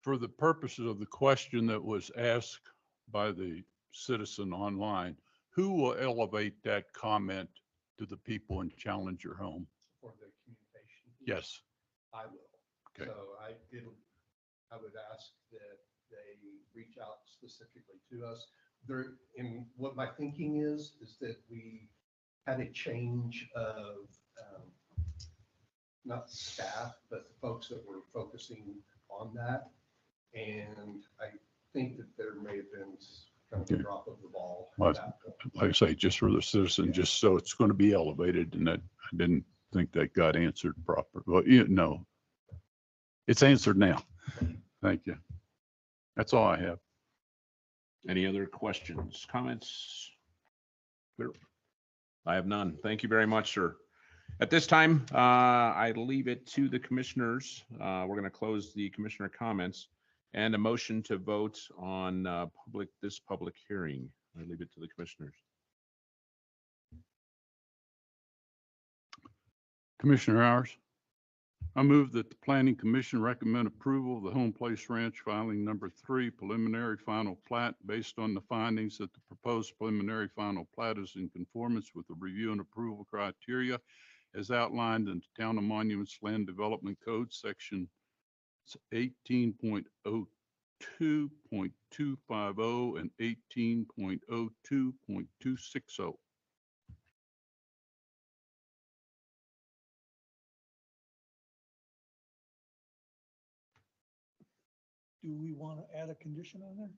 for the purposes of the question that was asked by the citizen online, who will elevate that comment to the people in Challenger Home? For the communication. Yes. I will. Okay. So I would ask that they reach out specifically to us. There, in what my thinking is that we had a change of, not staff, but the folks that were focusing on that. And I think that there may have been kind of a Okay. drop of the ball. Well, at that point. Like I say, just for the citizen, just so it's going to be elevated, and that I didn't think that got answered proper. Well, no, it's answered now. Thank you. That's all I have. Any other questions, comments? Clear? I have none. Thank you very much, sir. At this time, I leave it to the commissioners. We're going to close the commissioner comments and a motion to vote on this public hearing. I leave it to the commissioners. Commissioner Hours, I move that the Planning Commission recommend approval of the Home Place Ranch filing number 3 preliminary final plat based on the findings that the proposed preliminary final plat is in conformance with the review and approval criteria as outlined in the Town of Monuments Land Development Code, section 18.02.250 and 18.02.260. Do we want to add a condition on there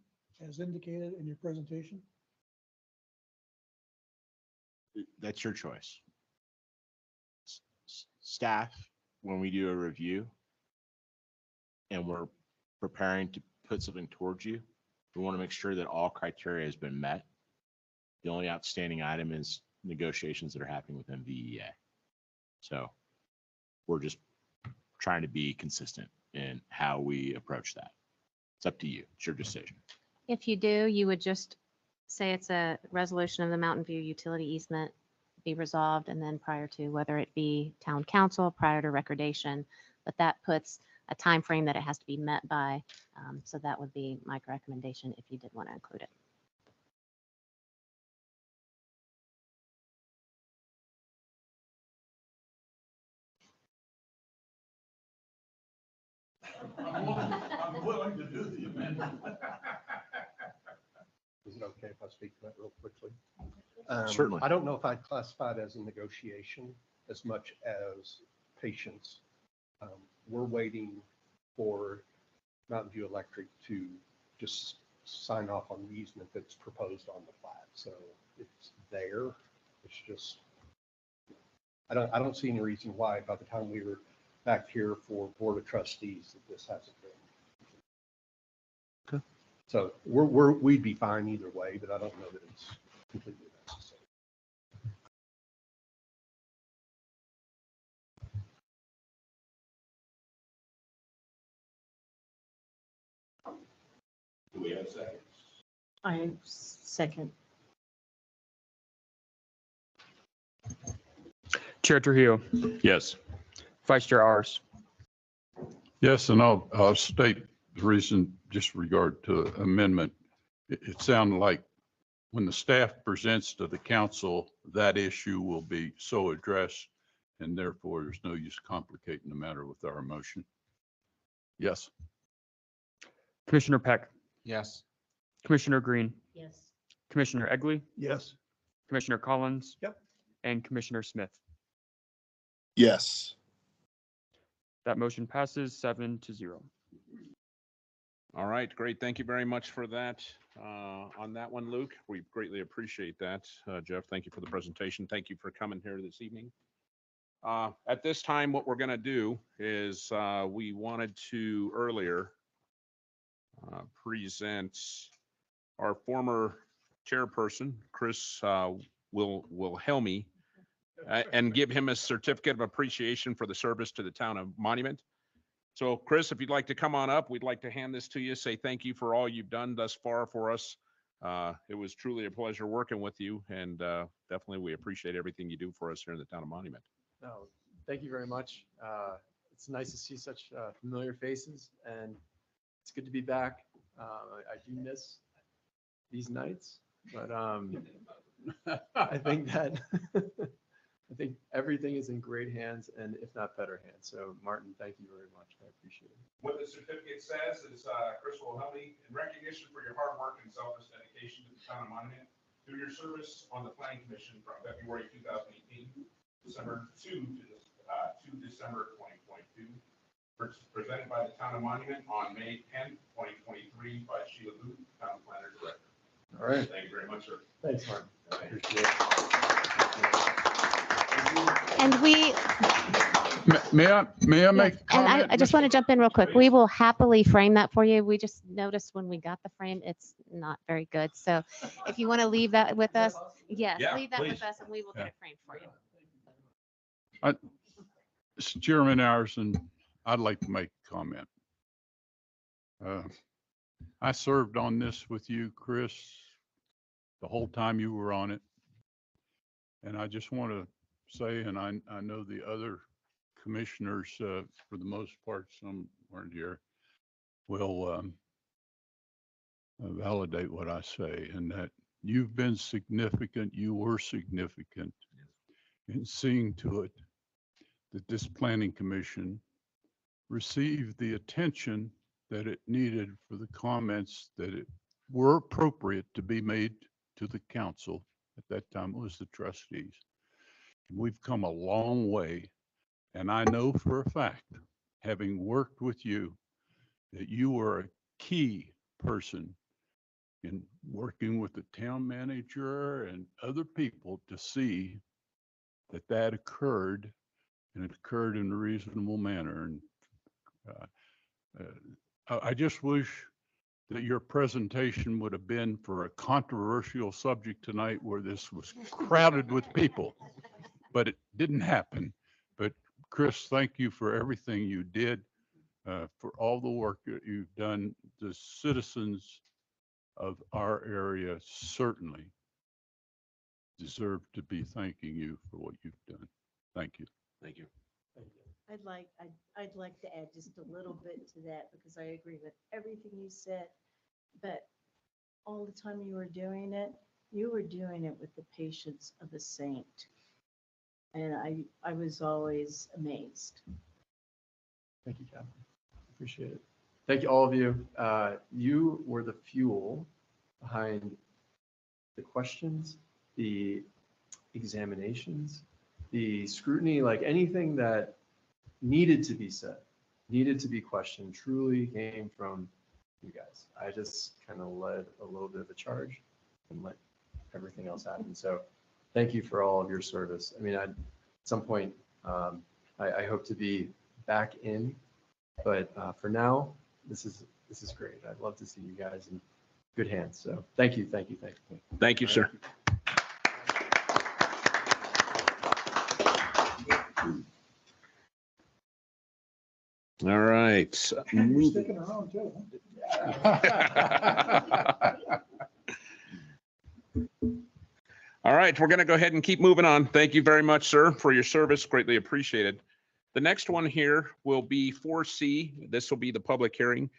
as indicated in your presentation? That's your choice. Staff, when we do a review and we're preparing to put something towards you, we want to make sure that all criteria has been met. The only outstanding item is negotiations that are happening with MVEA. So we're just trying to be consistent in how we approach that. It's up to you. It's your decision. If you do, you would just say it's a resolution of the Mountain View utility easement be resolved, and then prior to whether it be town council, prior to recordation, but that puts a time frame that it has to be met by. So that would be my recommendation if you did want to include it. I'm willing to do the amendment. Is it okay if I speak to that real quickly? Certainly. I don't know if I'd classify it as a negotiation as much as patience. We're waiting for Mountain View Electric to just sign off on the easement that's proposed on the plat. So it's there. It's just, I don't see any reason why by the time we were back here for Board of Trustees that this hasn't been. Okay. So we'd be fine either way, but I don't know that it's completely necessary. Do we have a second? I second. Chair Trujillo, Yes. Vice Chair Ars, Yes, and I'll state the reason, just regard to amendment. It sounded like when the staff presents to the council, that issue will be so addressed, and therefore there's no use complicating the matter with our motion. Yes. Commissioner Peck, Yes. Commissioner Green, Yes. Commissioner Egley, Yes. Commissioner Collins. Yep. And Commissioner Smith. Yes. That motion passes 7-0. All right, great. Thank you very much for that. On that one, Luke, we greatly appreciate that. Jeff, thank you for the presentation. Thank you for coming here this evening. At this time, what we're going to do is we wanted to earlier present our former chairperson, Chris Wilhelmi, and give him a certificate of appreciation for the service to the town of Monument. So Chris, if you'd like to come on up, we'd like to hand this to you, say thank you for all you've done thus far for us. It was truly a pleasure working with you, and definitely we appreciate everything you do for us here in the town of Monument. No, thank you very much. It's nice to see such familiar faces, and it's good to be back. I do miss these nights, but I think that I think everything is in great hands and if not better hands. So Martin, thank you very much. I appreciate it. What the certificate says is, Chris Wilhelmy, in recognition for your hard work and selfless dedication to the town of Monument, through your service on the planning commission from February 2018, December 2 to December 2022, presented by the town of Monument on May 10th, 2023 by Sheila Booth, town planner director. All right. Thank you very much, sir. Thanks, Martin. Appreciate it. And we, May I make a and comment? I just want to jump in real quick. We will happily frame that for you. We just noticed when we got the frame, it's not very good. So if you want to leave that with us, yes, Yeah, leave that please. with us and we will get it framed for you. Mr. Chairman Arison, I'd like to make a comment. I served on this with you, Chris, the whole time you were on it. And I just want to say, and I know the other commissioners, for the most part, some weren't here, will validate what I say, and that you've been significant, you were significant in seeing to it that this planning commission received the attention that it needed for the comments that were appropriate to be made to the council. At that time, it was the trustees. We've come a long way, and I know for a fact, having worked with you, that you were a key person in working with the town manager and other people to see that that occurred, and it occurred in a reasonable manner. And I just wish that your presentation would have been for a controversial subject tonight where this was crowded with people, but it didn't happen. But Chris, thank you for everything you did, for all the work that you've done. The citizens of our area certainly deserve to be thanking you for what you've done. Thank you. Thank you. I'd like to add just a little bit to that because I agree with everything you said. But all the time you were doing it with the patience of a saint. And I was always amazed. Thank you, Catherine. Appreciate it. Thank you, all of you. You were the fuel behind the questions, the examinations, the scrutiny, like anything that needed to be said, needed to be questioned, truly came from you guys. I just kind of led a little bit of a charge and let everything else happen. So thank you for all of your service. I mean, at some point, I hope to be back in, but for now, this is great. I'd love to see you guys in good hands. So thank you, thank you, thank you. Thank you, sir. All right. You're sticking around too. All right, we're going to go ahead and keep moving on. Thank you very much, sir, for your service. Greatly appreciated. The next one here will be 4C. This will be the public hearing.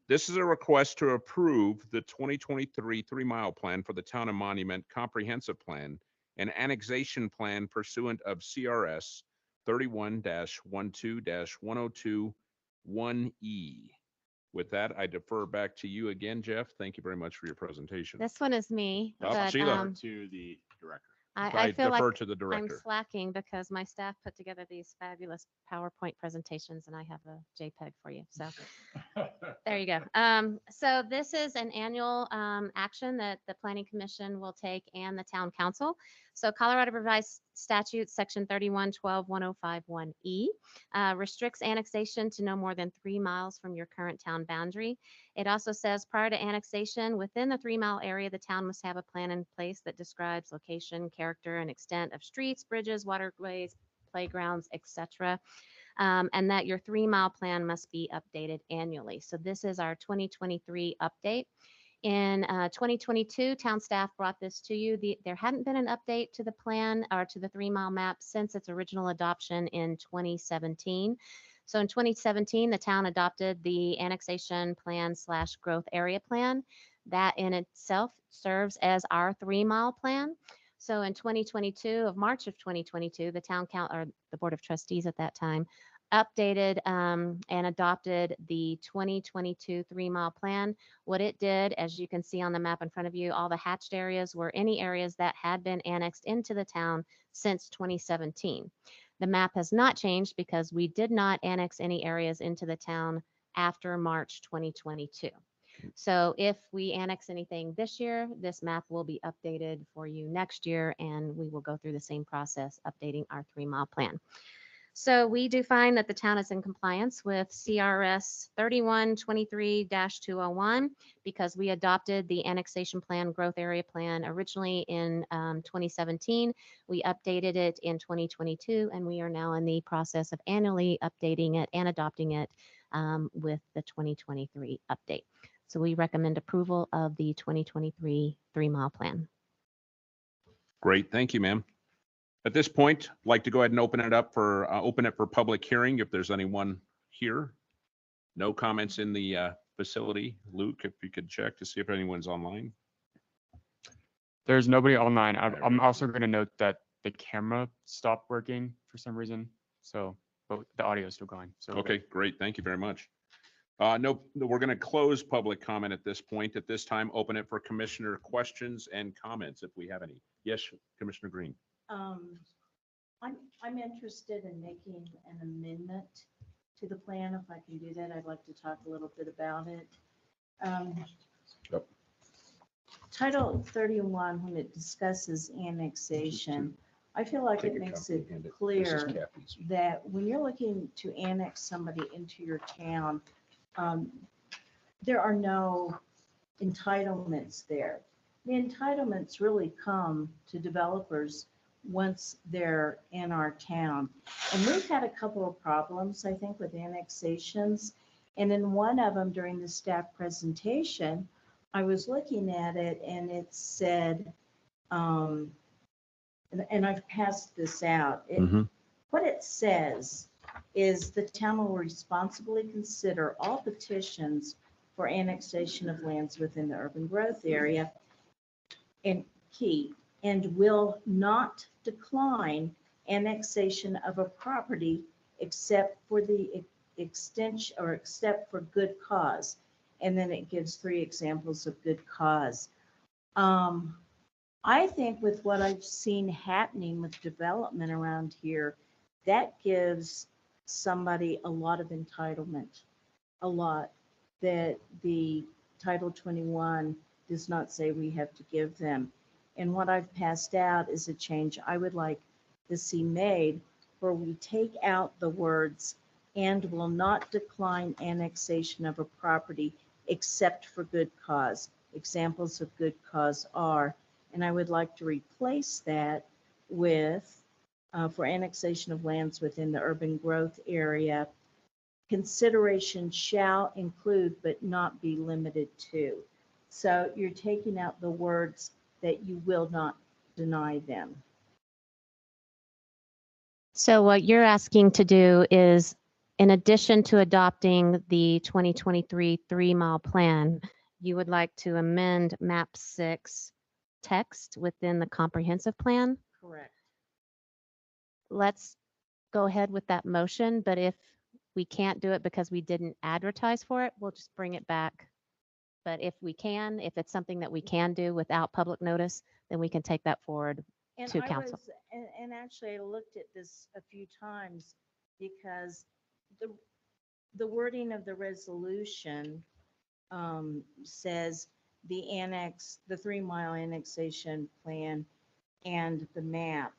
This is a request to approve the 2023 3-mile plan for the Town of Monument Comprehensive Plan and Annexation Plan pursuant of CRS 31-12-102-1E. With that, I defer back to you again, Jeff. Thank you very much for your presentation. This one is me, Oh, but Sheila. To the director. I feel defer like to the I'm director. slacking because my staff put together these fabulous PowerPoint presentations and I have a JPEG for you. So there you go. So this is an annual action that the Planning Commission will take and the Town Council. So Colorado Revised Statute Section 31-12-1051E restricts annexation to no more than 3 miles from your current town boundary. It also says prior to annexation, within the 3-mile area, the town must have a plan in place that describes location, character, and extent of streets, bridges, waterways, playgrounds, etc. And that your 3-mile plan must be updated annually. So this is our 2023 update. In 2022, town staff brought this to you. There hadn't been an update to the plan or to the 3-mile map since its original adoption in 2017. So in 2017, the town adopted the annexation plan / growth area plan. That in itself serves as our 3-mile plan. So in 2022, of March of 2022, the the Board of Trustees at that time updated and adopted the 2022 3-mile plan. What it did, as you can see on the map in front of you, all the hatched areas were any areas that had been annexed into the town since 2017. The map has not changed because we did not annex any areas into the town after March 2022. So if we annex anything this year, this map will be updated for you next year, and we will go through the same process, updating our 3-mile plan. So we do find that the town is in compliance with CRS 3123-201 because we adopted the annexation plan, growth area plan originally in 2017. We updated it in 2022, and we are now in the process of annually updating it and adopting it with the 2023 update. So we recommend approval of the 2023 3-mile plan. Great, thank you, ma'am. At this point, I'd like to go ahead and open it for public hearing if there's anyone here. No comments in the facility. Luke, if you could check to see if anyone's online. There's nobody online. I'm also going to note that the camera stopped working for some reason. So, but the audio is still going. So Okay, great. Thank you very much. No, we're going to close public comment at this point. At this time, open it for commissioner questions and comments if we have any. Yes, Commissioner Green. I'm interested in making an amendment to the plan. If I can do that, I'd like to talk a little bit about it. Yep. Title 31, when it discusses annexation, I feel like it makes it clear that when you're looking to annex somebody into your town, there are no entitlements there. The entitlements really come to developers once they're in our town. And we've had a couple of problems, I think, with annexations. And in one of them during the staff presentation, I was looking at it and it said, and I've passed this out. What it says is the town will responsibly consider all petitions for annexation of lands within the urban growth area and will not decline annexation of a property except for the extension or except for good cause. And then it gives 3 examples of good cause. I think with what I've seen happening with development around here, that gives somebody a lot of entitlement, a lot that the Title 21 does not say we have to give them. And what I've passed out is a change I would like to see made where we take out the words and will not decline annexation of a property except for good cause. Examples of good cause are, and I would like to replace that with for annexation of lands within the urban growth area, consideration shall include but not be limited to. So you're taking out the words that you will not deny them. So what you're asking to do is, in addition to adopting the 2023 3-mile plan, you would like to amend map 6 text within the comprehensive plan? Correct. Let's go ahead with that motion, but if we can't do it because we didn't advertise for it, we'll just bring it back. But if we can, if it's something that we can do without public notice, then we can take that forward to council. And actually I looked at this a few times because the wording of the resolution says the 3-mile annexation plan and the map.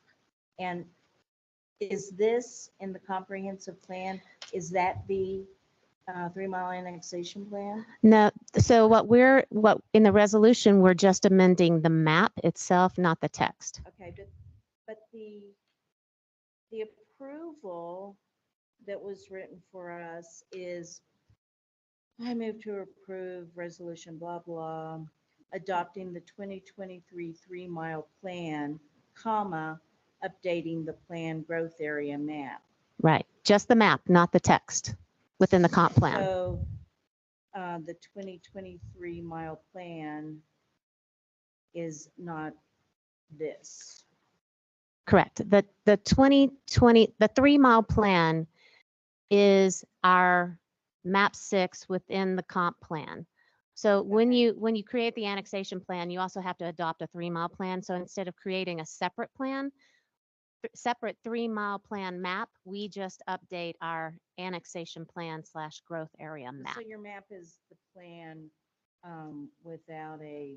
And is this in the comprehensive plan? Is that the 3-mile annexation plan? No, so what in the resolution, we're just amending the map itself, not the text. Okay, but the approval that was written for us is, I move to approve resolution blah blah, adopting the 2023 3-mile plan, comma, updating the plan growth area map. Right, just the map, not the text within the comp plan. So the 2023 mile plan is not this. Correct. The 3 mile plan is our map 6 within the comp plan. So when you create the annexation plan, you also have to adopt a 3 mile plan. So instead of creating a separate plan, separate 3 mile plan map, we just update our annexation plan / growth area map. So your map is the plan without a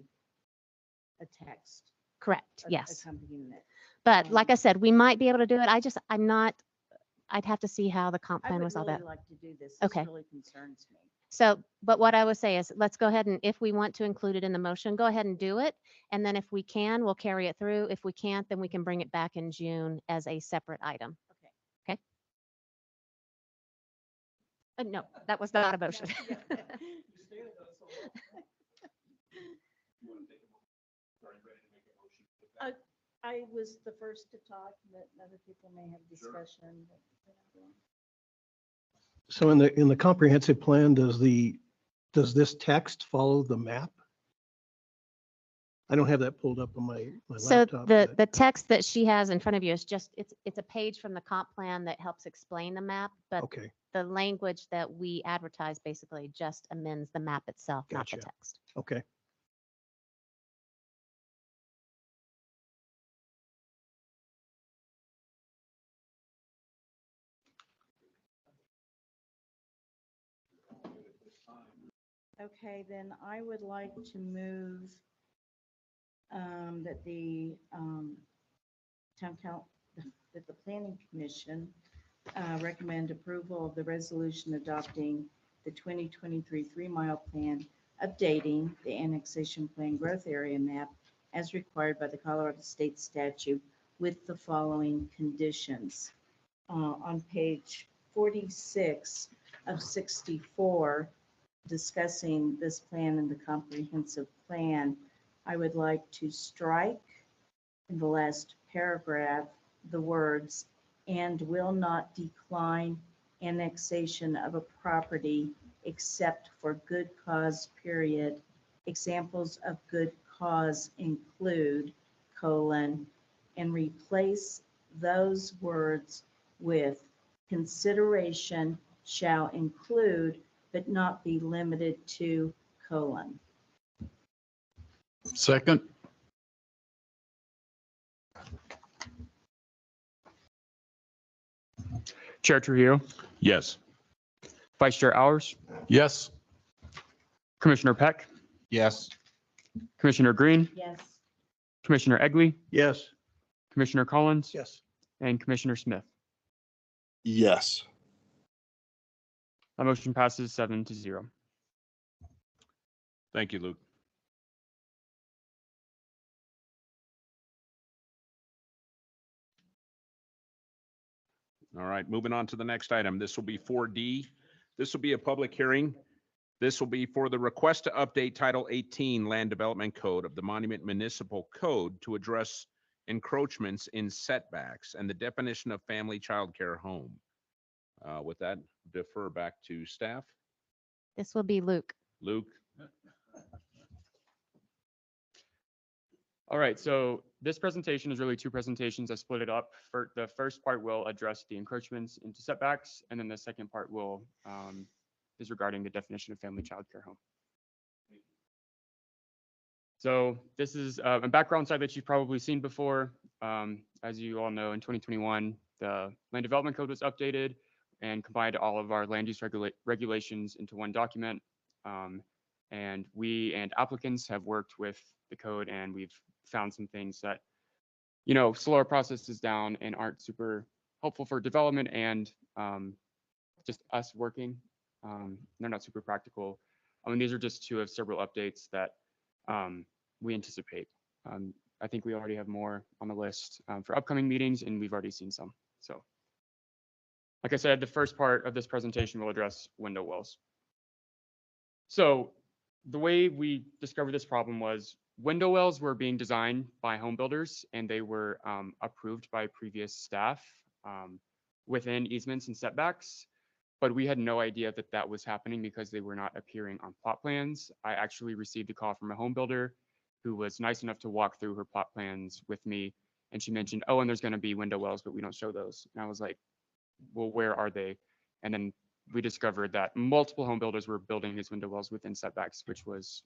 text. Correct, yes. Accompanying it. But like I said, we might be able to do it. I'd have to see how the comp I plan would was all really that. like to do this. Okay. This really concerns me. So, but what I would say is let's go ahead and if we want to include it in the motion, go ahead and do it. And then if we can, we'll carry it through. If we can't, then we can bring it back in June as a separate item. Okay. Okay? No, that was not a motion. I was the first to talk, but other people may have discussion. So in the comprehensive plan, does this text follow the map? I don't have that pulled up on my So laptop. the text that she has in front of you is just, it's a page from the comp plan that helps explain the map, but Okay, the language that we advertise basically just amends the map itself, not the Gotcha. text. okay. Okay, then I would like to move that the that the planning commission recommend approval of the resolution adopting the 2023 3 mile plan, updating the annexation plan growth area map as required by the Colorado State statute with the following conditions. On page 46 of 64, discussing this plan and the comprehensive plan, I would like to strike in the last paragraph the words "and will not decline annexation of a property except for good cause, period. Examples of good cause include, and replace those words with consideration shall include but not be limited to, . Second, Chair Trujillo, Yes. Vice Chair Hours, yes. Commissioner Peck, Yes. Commissioner Green, Yes. Commissioner Egley, Yes, Commissioner Collins, yes. and Commissioner Smith. Yes. My motion passes 7-0. Thank you, Luke. All right, moving on to the next item. This will be 4D. This will be a public hearing. This will be for the request to update Title 18 Land Development Code of the Monument Municipal Code to address encroachments in setbacks and the definition of family child care home. With that, defer back to staff. This will be Luke. Luke? All right, so this presentation is really two presentations. I split it up. For the first part will address the encroachments into setbacks, and then the second part will is regarding the definition of family child care home. So this is a background slide that you've probably seen before. As you all know, in 2021, the Land Development Code was updated and combined all of our land use regulations into one document. And we and applicants have worked with the code, and we've found some things that, slow our processes down and aren't super helpful for development and just us working. They're not super practical. I mean, these are just two of several updates that we anticipate. I think we already have more on the list for upcoming meetings, and we've already seen some. So, like I said, the first part of this presentation will address window wells. So the way we discovered this problem was window wells were being designed by home builders, and they were approved by previous staff. within easements and setbacks, but we had no idea that that was happening because they were not appearing on plot plans. I actually received a call from a home builder who was nice enough to walk through her plot plans with me. And she mentioned, oh, and there's going to be window wells, but we don't show those. And I was like, well, where are they? And then we discovered that multiple home builders were building these window wells within setbacks, which was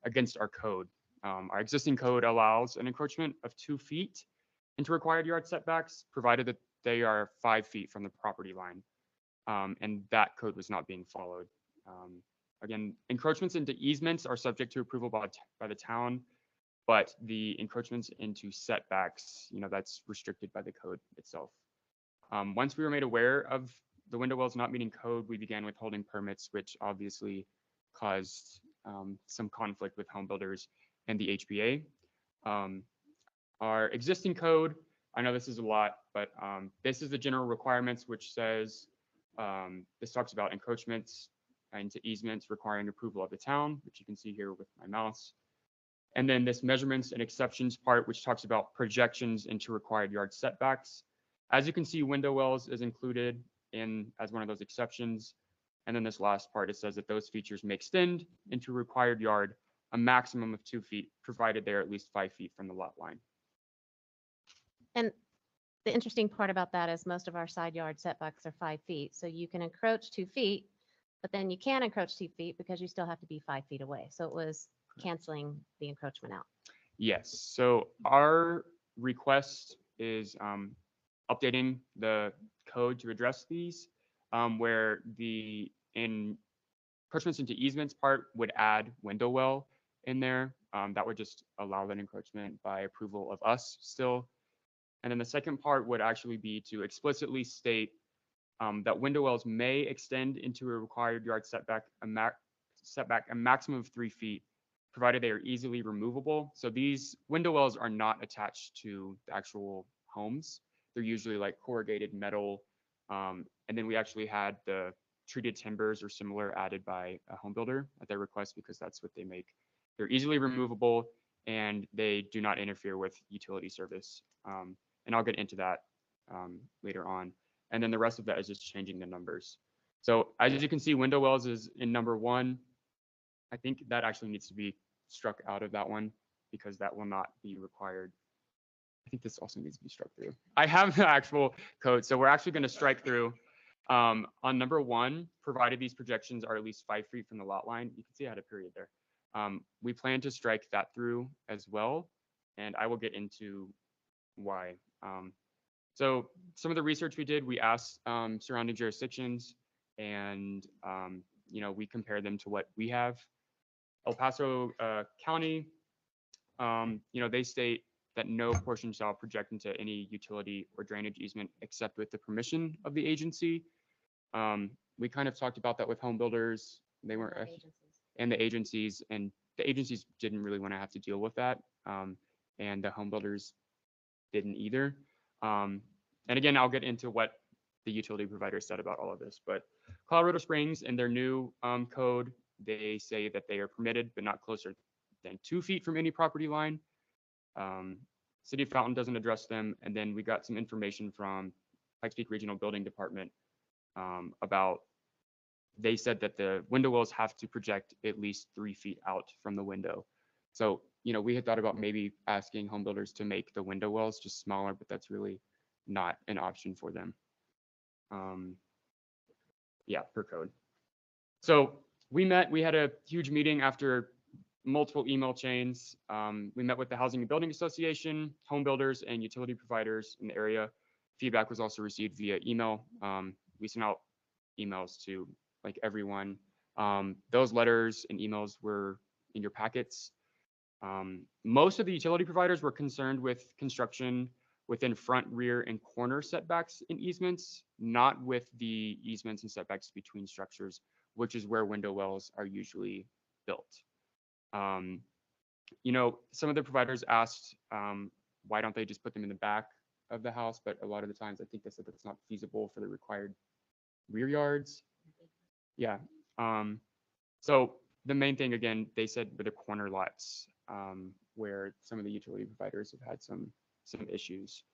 against our code. Our existing code allows an encroachment of 2 feet into required yard setbacks, provided that they are 5 feet from the property line. And that code was not being followed. Again, encroachments into easements are subject to approval by the town, but the encroachments into setbacks, that's restricted by the code itself. Once we were made aware of the window wells not meeting code, we began withholding permits, which obviously caused some conflict with home builders and the HBA. Our existing code, I know this is a lot, but this is the general requirements, which says, this talks about encroachments into easements requiring approval of the town, which you can see here with my mouse. And then this measurements and exceptions part, which talks about projections into required yard setbacks. As you can see, window wells is included as one of those exceptions. And then this last part, it says that those features may extend into required yard a maximum of 2 feet, provided they are at least 5 feet from the lot line. And the interesting part about that is most of our side yard setbacks are 5 feet. So you can encroach 2 feet, but then you can't encroach 2 feet because you still have to be 5 feet away. So it was canceling the encroachment out. Yes. So our request is updating the code to address these, where the encroachments into easements part would add window well in there. That would just allow that encroachment by approval of us still. And then the second part would actually be to explicitly state that window wells may extend into a required yard setback, a maximum of 3 feet, provided they are easily removable. So these window wells are not attached to the actual homes. They're usually like corrugated metal. And then we actually had the treated timbers or similar added by a home builder at their request because that's what they make. They're easily removable and they do not interfere with utility service. And I'll get into that later on. And then the rest of that is just changing the numbers. So as you can see, window wells is in number 1. I think that actually needs to be struck out of that one because that will not be required. I think this also needs to be struck through. I have the actual code, so we're actually going to strike through on number 1, provided these projections are at least 5 feet from the lot line. You can see I had a period there. We plan to strike that through as well, and I will get into why. So some of the research we did, we asked surrounding jurisdictions, and we compared them to what we have. El Paso County, they state that no portion shall project into any utility or drainage easement except with the permission of the agency. We kind of talked about that with home builders. They weren't, and the agencies didn't really want to have to deal with that. And the home builders didn't either. And again, I'll get into what the utility provider said about all of this, but Colorado Springs in their new code, they say that they are permitted, but not closer than 2 feet from any property line. City of Fountain doesn't address them. And then we got some information from Pikes Peak Regional Building Department about, they said that the window wells have to project at least 3 feet out from the window. So, we had thought about maybe asking home builders to make the window wells just smaller, but that's really not an option for them. Yeah, per code. So we had a huge meeting after multiple email chains. We met with the Housing and Building Association, home builders, and utility providers in the area. Feedback was also received via email. We sent out emails to everyone. Those letters and emails were in your packets. Most of the utility providers were concerned with construction within front, rear, and corner setbacks in easements, not with the easements and setbacks between structures, which is where window wells are usually built. Some of the providers asked, why don't they just put them in the back of the house? But a lot of the times, I think they said that's not feasible for the required rear yards. Yeah. So the main thing, again, they said with the corner lots, where some of the utility providers have had some issues.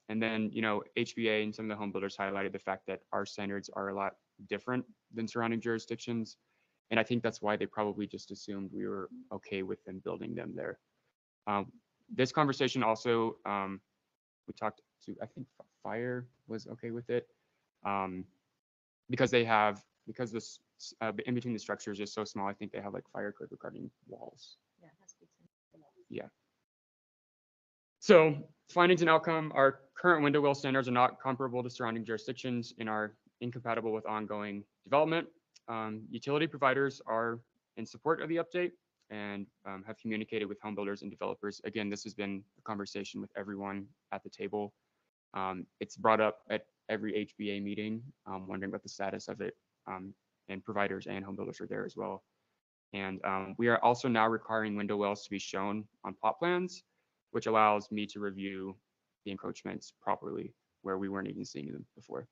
And then, HBA and some of the home builders highlighted the fact that our standards are a lot different than surrounding jurisdictions. And I think that's why they probably just assumed we were okay with them building them there. This conversation also, we talked to, I think Fire was okay with it. Because this in between the structures is so small, I think they have like fire code regarding walls. Yeah, it has to be seen. Yeah. So findings and outcome, our current window well standards are not comparable to surrounding jurisdictions and are incompatible with ongoing development. Utility providers are in support of the update and have communicated with home builders and developers. Again, this has been a conversation with everyone at the table. It's brought up at every HBA meeting, wondering about the status of it, and providers and home builders are there as well. And we are also now requiring window wells to be shown on plot plans, which allows me to review the encroachments properly where we weren't even seeing them before.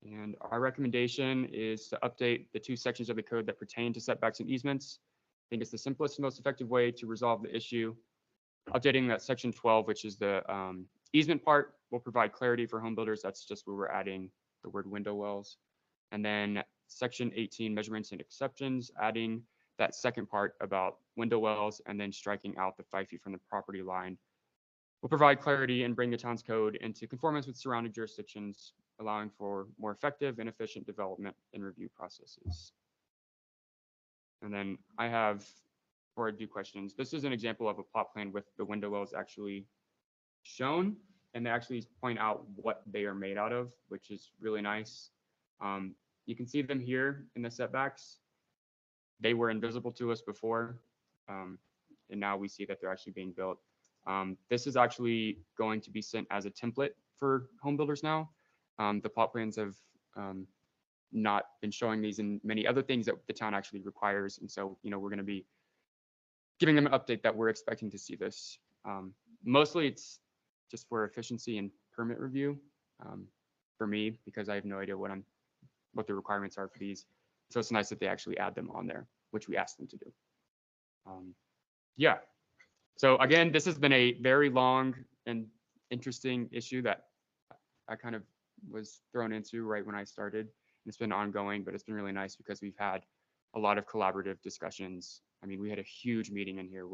And our recommendation is to update the 2 sections of the code that pertain to setbacks and easements. I think it's the simplest and most effective way to resolve the issue. Updating that section 12, which is the easement part, will provide clarity for home builders. That's just where we're adding the word window wells. And then section 18, measurements and exceptions, adding that second part about window wells and then striking out the 5 feet from the property line will provide clarity and bring the town's code into conformance with surrounding jurisdictions, allowing for more effective and efficient development and review processes. And then I have 4 due questions. This is an example of a plot plan with the window wells actually shown, and they actually point out what they are made out of, which is really nice. You can see them here in the setbacks. They were invisible to us before, and now we see that they're actually being built. This is actually going to be sent as a template for home builders now. The plot plans have not been showing these and many other things that the town actually requires. And so, we're going to be giving them an update that we're expecting to see this. Mostly it's just for efficiency and permit review for me, because I have no idea what the requirements are for these. So it's nice that they actually add them on there, which we asked them to do. Yeah. So again, this has been a very long and interesting issue that I kind of was thrown into right when I started. It's been ongoing, but it's been really nice because we've had a lot of collaborative discussions. I mean, we had a huge meeting in here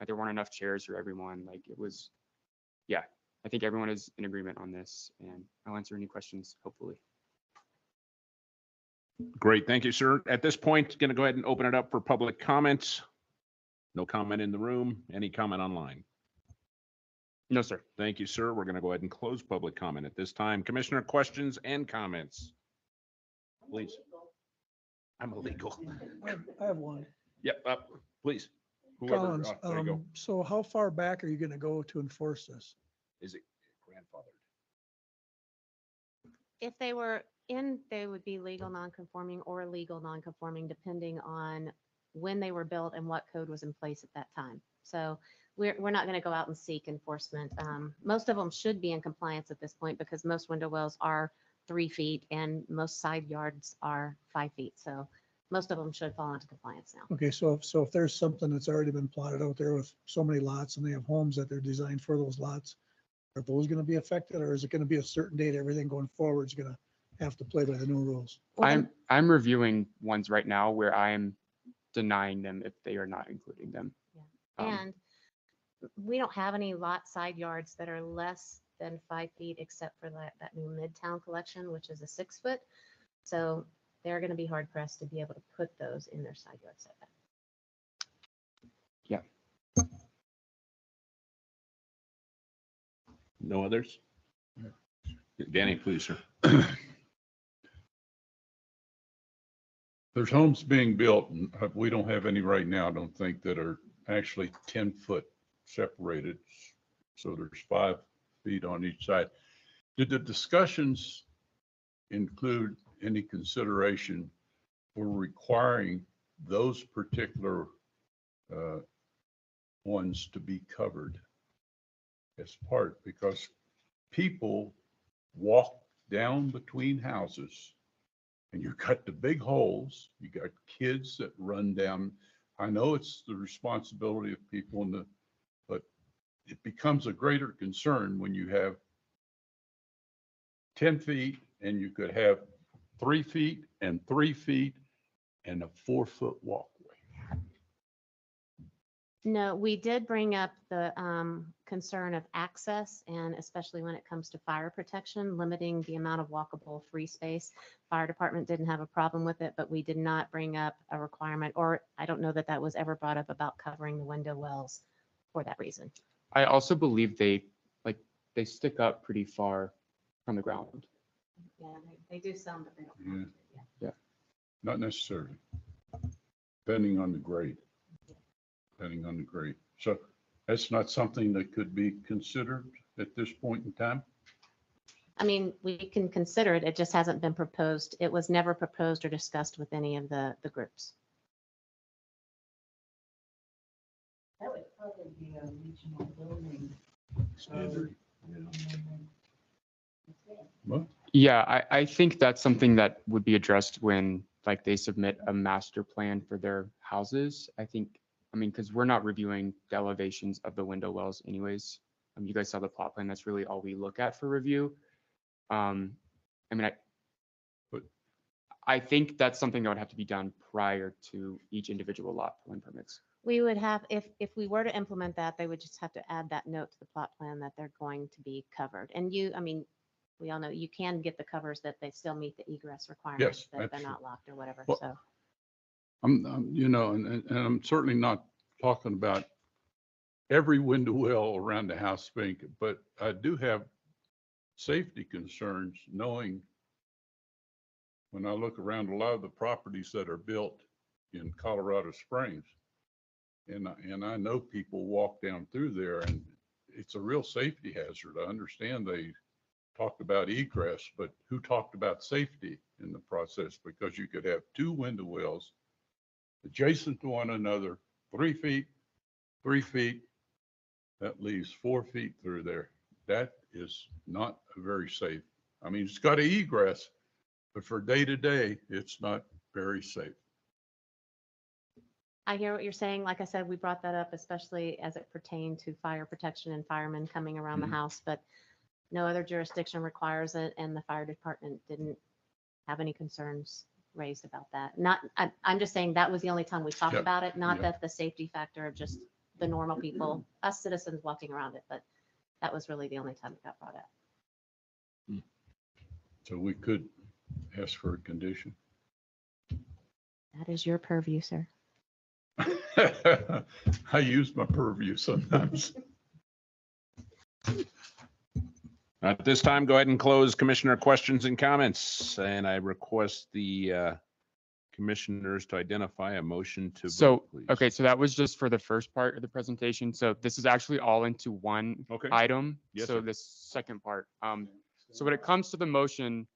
there weren't enough chairs for everyone. Like it was, yeah, I think everyone is in agreement on this, and I'll answer any questions, hopefully. Great, thank you, sir. At this point, going to go ahead and open it up for public comments. No comment in the room. Any comment online? No, sir. Thank you, sir. We're going to go ahead and close public comment at this time. Commissioner, questions and comments? Please. I'm illegal. I have one. Yep, please. Whoever, Collins, there you go. so how far back are you going to go to enforce this? Is it grandfathered? If they were in, they would be legal non-conforming or legal non-conforming, depending on when they were built and what code was in place at that time. So we're not going to go out and seek enforcement. Most of them should be in compliance at this point because most window wells are 3 feet and most side yards are 5 feet. So most of them should fall into compliance now. Okay, so if there's something that's already been plotted out there with so many lots and they have homes that they're designed for those lots, are those going to be affected, or is it going to be a certain date? Everything going forward is going to have to play by the new rules. Well, I'm reviewing ones right now where I am denying them if they are not including them. And we don't have any lot side yards that are less than 5 feet, except for that new Midtown collection, which is a 6 foot. So they're going to be hard pressed to be able to put those in their side yard setback. Yeah. No others? Danny, please, sir. There's homes being built, and we don't have any right now, I don't think, that are actually 10-foot separated. So there's 5 feet on each side. Did the discussions include any consideration for requiring those particular ones to be covered as part? Because people walk down between houses and you've got the big holes, you got kids that run down. I know it's the responsibility of people but it becomes a greater concern when you have 10 feet and you could have 3 feet and 3 feet and a 4-foot walkway. No, we did bring up the concern of access, and especially when it comes to fire protection, limiting the amount of walkable free space. Fire department didn't have a problem with it, but we did not bring up a requirement, or I don't know that that was ever brought up about covering the window wells for that reason. I also believe they stick up pretty far from the ground. Yeah, they do some, but they don't. Yeah. Not necessarily, depending on the grade. Depending on the grade. So that's not something that could be considered at this point in time? I mean, we can consider it. It just hasn't been proposed. It was never proposed or discussed with any of the groups. That would probably be a regional building. Standard. What? Yeah, I think that's something that would be addressed when like they submit a master plan for their houses. I mean, because we're not reviewing the elevations of the window wells anyways. You guys saw the plot plan. That's really all we look at for review. I mean, I think that's something that would have to be done prior to each individual lot pulling permits. We would have, if we were to implement that, they would just have to add that note to the plot plan that they're going to be covered. And I mean, we all know you can get the covers that they still meet the egress requirements, that they're absolutely. not locked or whatever, Well, so. And I'm certainly not talking about every window well around the house Spink, but I do have safety concerns knowing when I look around a lot of the properties that are built in Colorado Springs, and I know people walk down through there, and it's a real safety hazard. I understand they talked about egress, but who talked about safety in the process? Because you could have 2 window wells adjacent to one another, 3 feet, 3 feet, that leaves 4 feet through there. That is not very safe. I mean, it's got an egress, but for day to day, it's not very safe. I hear what you're saying. Like I said, we brought that up, especially as it pertained to fire protection and firemen coming around the house, but no other jurisdiction requires it, and the fire department didn't have any concerns raised about that. I'm just saying that was the only time we talked Yep. about it, not Yep. that the safety factor of just the normal people, us citizens walking around it, but that was really the only time it got brought up. So we could ask for a condition. That is your purview, sir. I use my purview sometimes. At this time, go ahead and close commissioner questions and comments. And I request the commissioners to identify a motion to So, vote, please. okay, so that was just for the first part of the presentation. So this is actually all into one Okay. item. Yes, So sir. this second part, so when it comes to the motion,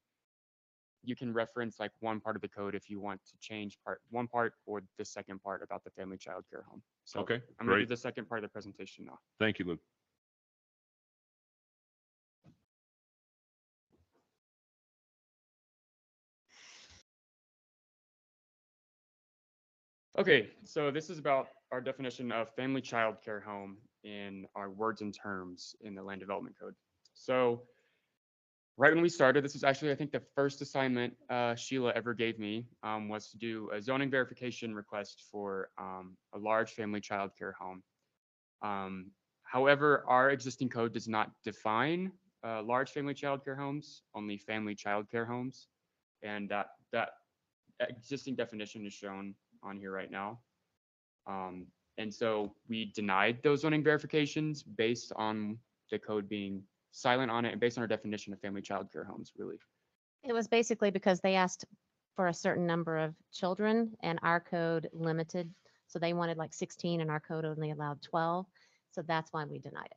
you can reference like one part of the code if you want to change one part or the second part about the family child care home. So Okay, I'm gonna do great. the second part of the presentation now. Thank you, Luke. Okay, so this is about our definition of family child care home in our words and terms in the land development code. So right when we started, this was actually, I think, the first assignment Sheila ever gave me was to do a zoning verification request for a large family child care home. However, our existing code does not define large family child care homes, only family child care homes. And that existing definition is shown on here right now. And so we denied those zoning verifications based on the code being silent on it and based on our definition of family child care homes, really. It was basically because they asked for a certain number of children and our code limited. So they wanted like 16 and our code only allowed 12. So that's why we denied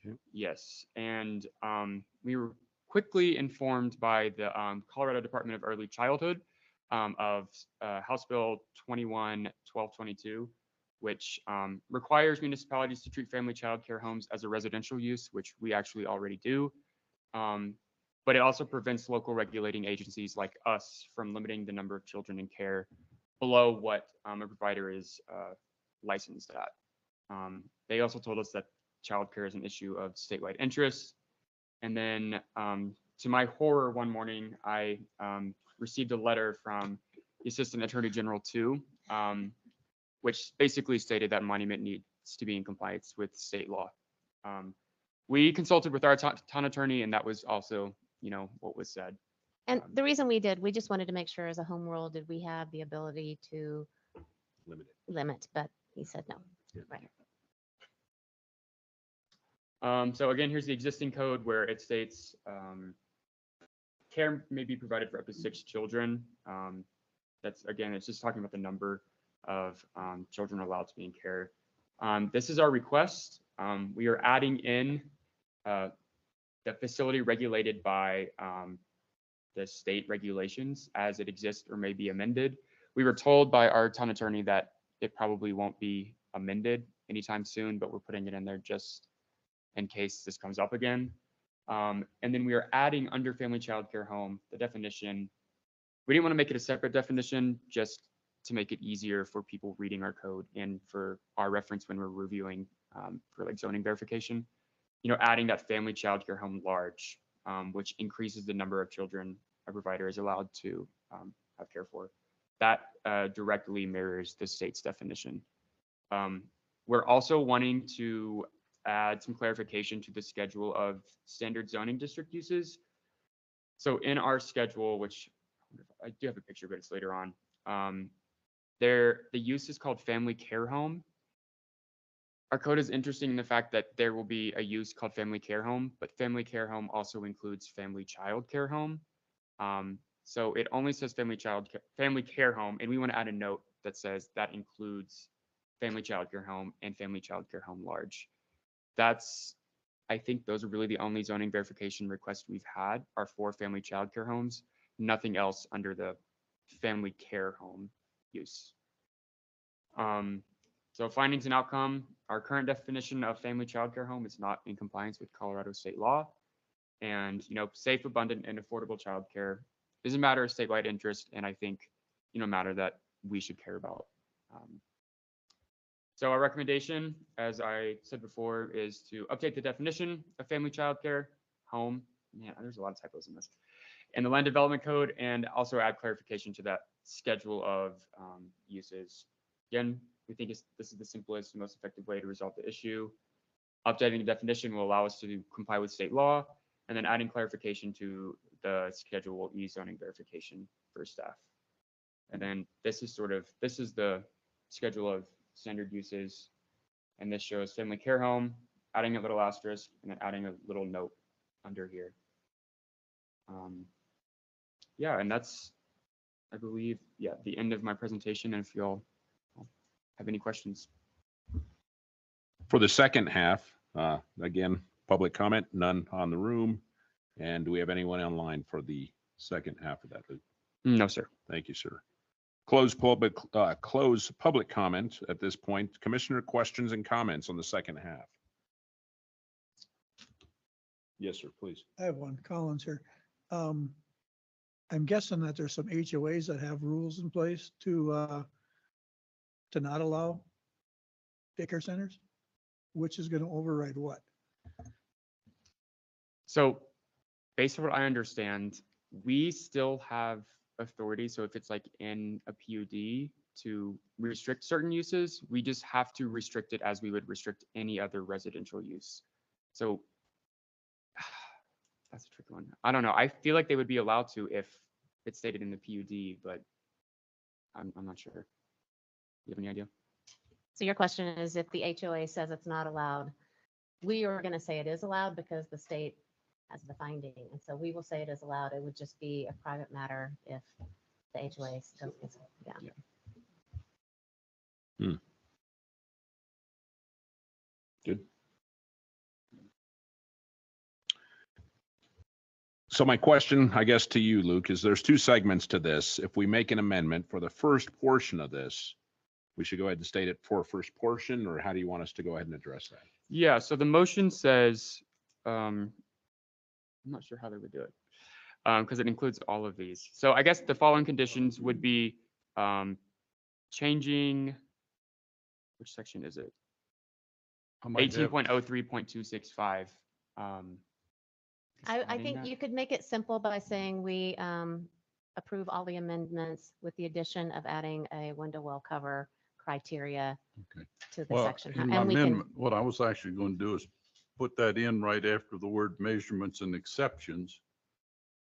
it. Yes, and we were quickly informed by the Colorado Department of Early Childhood of House Bill 21-1222, which requires municipalities to treat family child care homes as a residential use, which we actually already do. But it also prevents local regulating agencies like us from limiting the number of children in care below what a provider is licensed at. They also told us that childcare is an issue of statewide interest. And then to my horror, one morning, I received a letter from the Assistant Attorney General too, which basically stated that monument needs to be in compliance with state law. We consulted with our town attorney, and that was also, what was said. And the reason we did, we just wanted to make sure as a home rule, did we have the ability to limit, but he said no. Right. So again, here's the existing code where it states care may be provided for up to 6 children. That's, again, it's just talking about the number of children allowed to be in care. This is our request. We are adding in the facility regulated by the state regulations as it exists or may be amended. We were told by our town attorney that it probably won't be amended anytime soon, but we're putting it in there just in case this comes up again. And then we are adding under family child care home, the definition. We didn't want to make it a separate definition just to make it easier for people reading our code and for our reference when we're reviewing for like zoning verification, adding that family child care home large, which increases the number of children a provider is allowed to have care for. That directly mirrors the state's definition. We're also wanting to add some clarification to the schedule of standard zoning district uses. So in our schedule, which I do have a picture, but it's later on, the use is called family care home. Our code is interesting in the fact that there will be a use called family care home, but family care home also includes family child care home. So it only says family care home, and we want to add a note that says that includes family child care home and family child care home large. I think those are really the only zoning verification requests we've had are for family child care homes, nothing else under the family care home use. So findings and outcome, our current definition of family child care home is not in compliance with Colorado state law. And, safe, abundant, and affordable childcare is a matter of statewide interest, and I think, a matter that we should care about. So our recommendation, as I said before, is to update the definition of family child care home. Yeah, there's a lot of typos in this. And the land development code, and also add clarification to that schedule of uses. Again, we think this is the simplest and most effective way to resolve the issue. Updating the definition will allow us to comply with state law, and then adding clarification to the Schedule E zoning verification for staff. And then this is the schedule of standard uses, and this shows family care home, adding a little asterisk, and then adding a little note under here. Yeah, and that's, I believe, the end of my presentation. And if you all have any questions. For the second half, again, public comment, none on the room. And do we have anyone online for the second half of that, Luke? No, sir. Thank you, sir. Close public comment at this point. Commissioner questions and comments on the second half. Yes, sir, please. I have one, Collins here. I'm guessing that there's some HOAs that have rules in place to not allow daycare centers, which is going to override what? So based on what I understand, we still have authority. So if it's like in a PUD to restrict certain uses, we just have to restrict it as we would restrict any other residential use. So that's a tricky one. I don't know. I feel like they would be allowed to if it's stated in the PUD, but I'm not sure. You have any idea? So your question is if the HOA says it's not allowed, we are going to say it is allowed because the state has the finding. And so we will say it is allowed. It would just be a private matter if the HOA doesn't. Yeah. Good. So my question, I guess, to you, Luke, is there's 2 segments to this. If we make an amendment for the first portion of this, we should go ahead and state it for first portion, or how do you want us to go ahead and address that? Yeah, so the motion says, I'm not sure how they would do it because it includes all of these. So I guess the following conditions would be changing, which section is it? I might have- 18.03.265. I adding think that. you could make it simple by saying we approve all the amendments with the addition of adding a window well cover criteria Okay. to the Well, section. in my And we can, amendment, what I was actually going to do is put that in right after the word measurements and exceptions.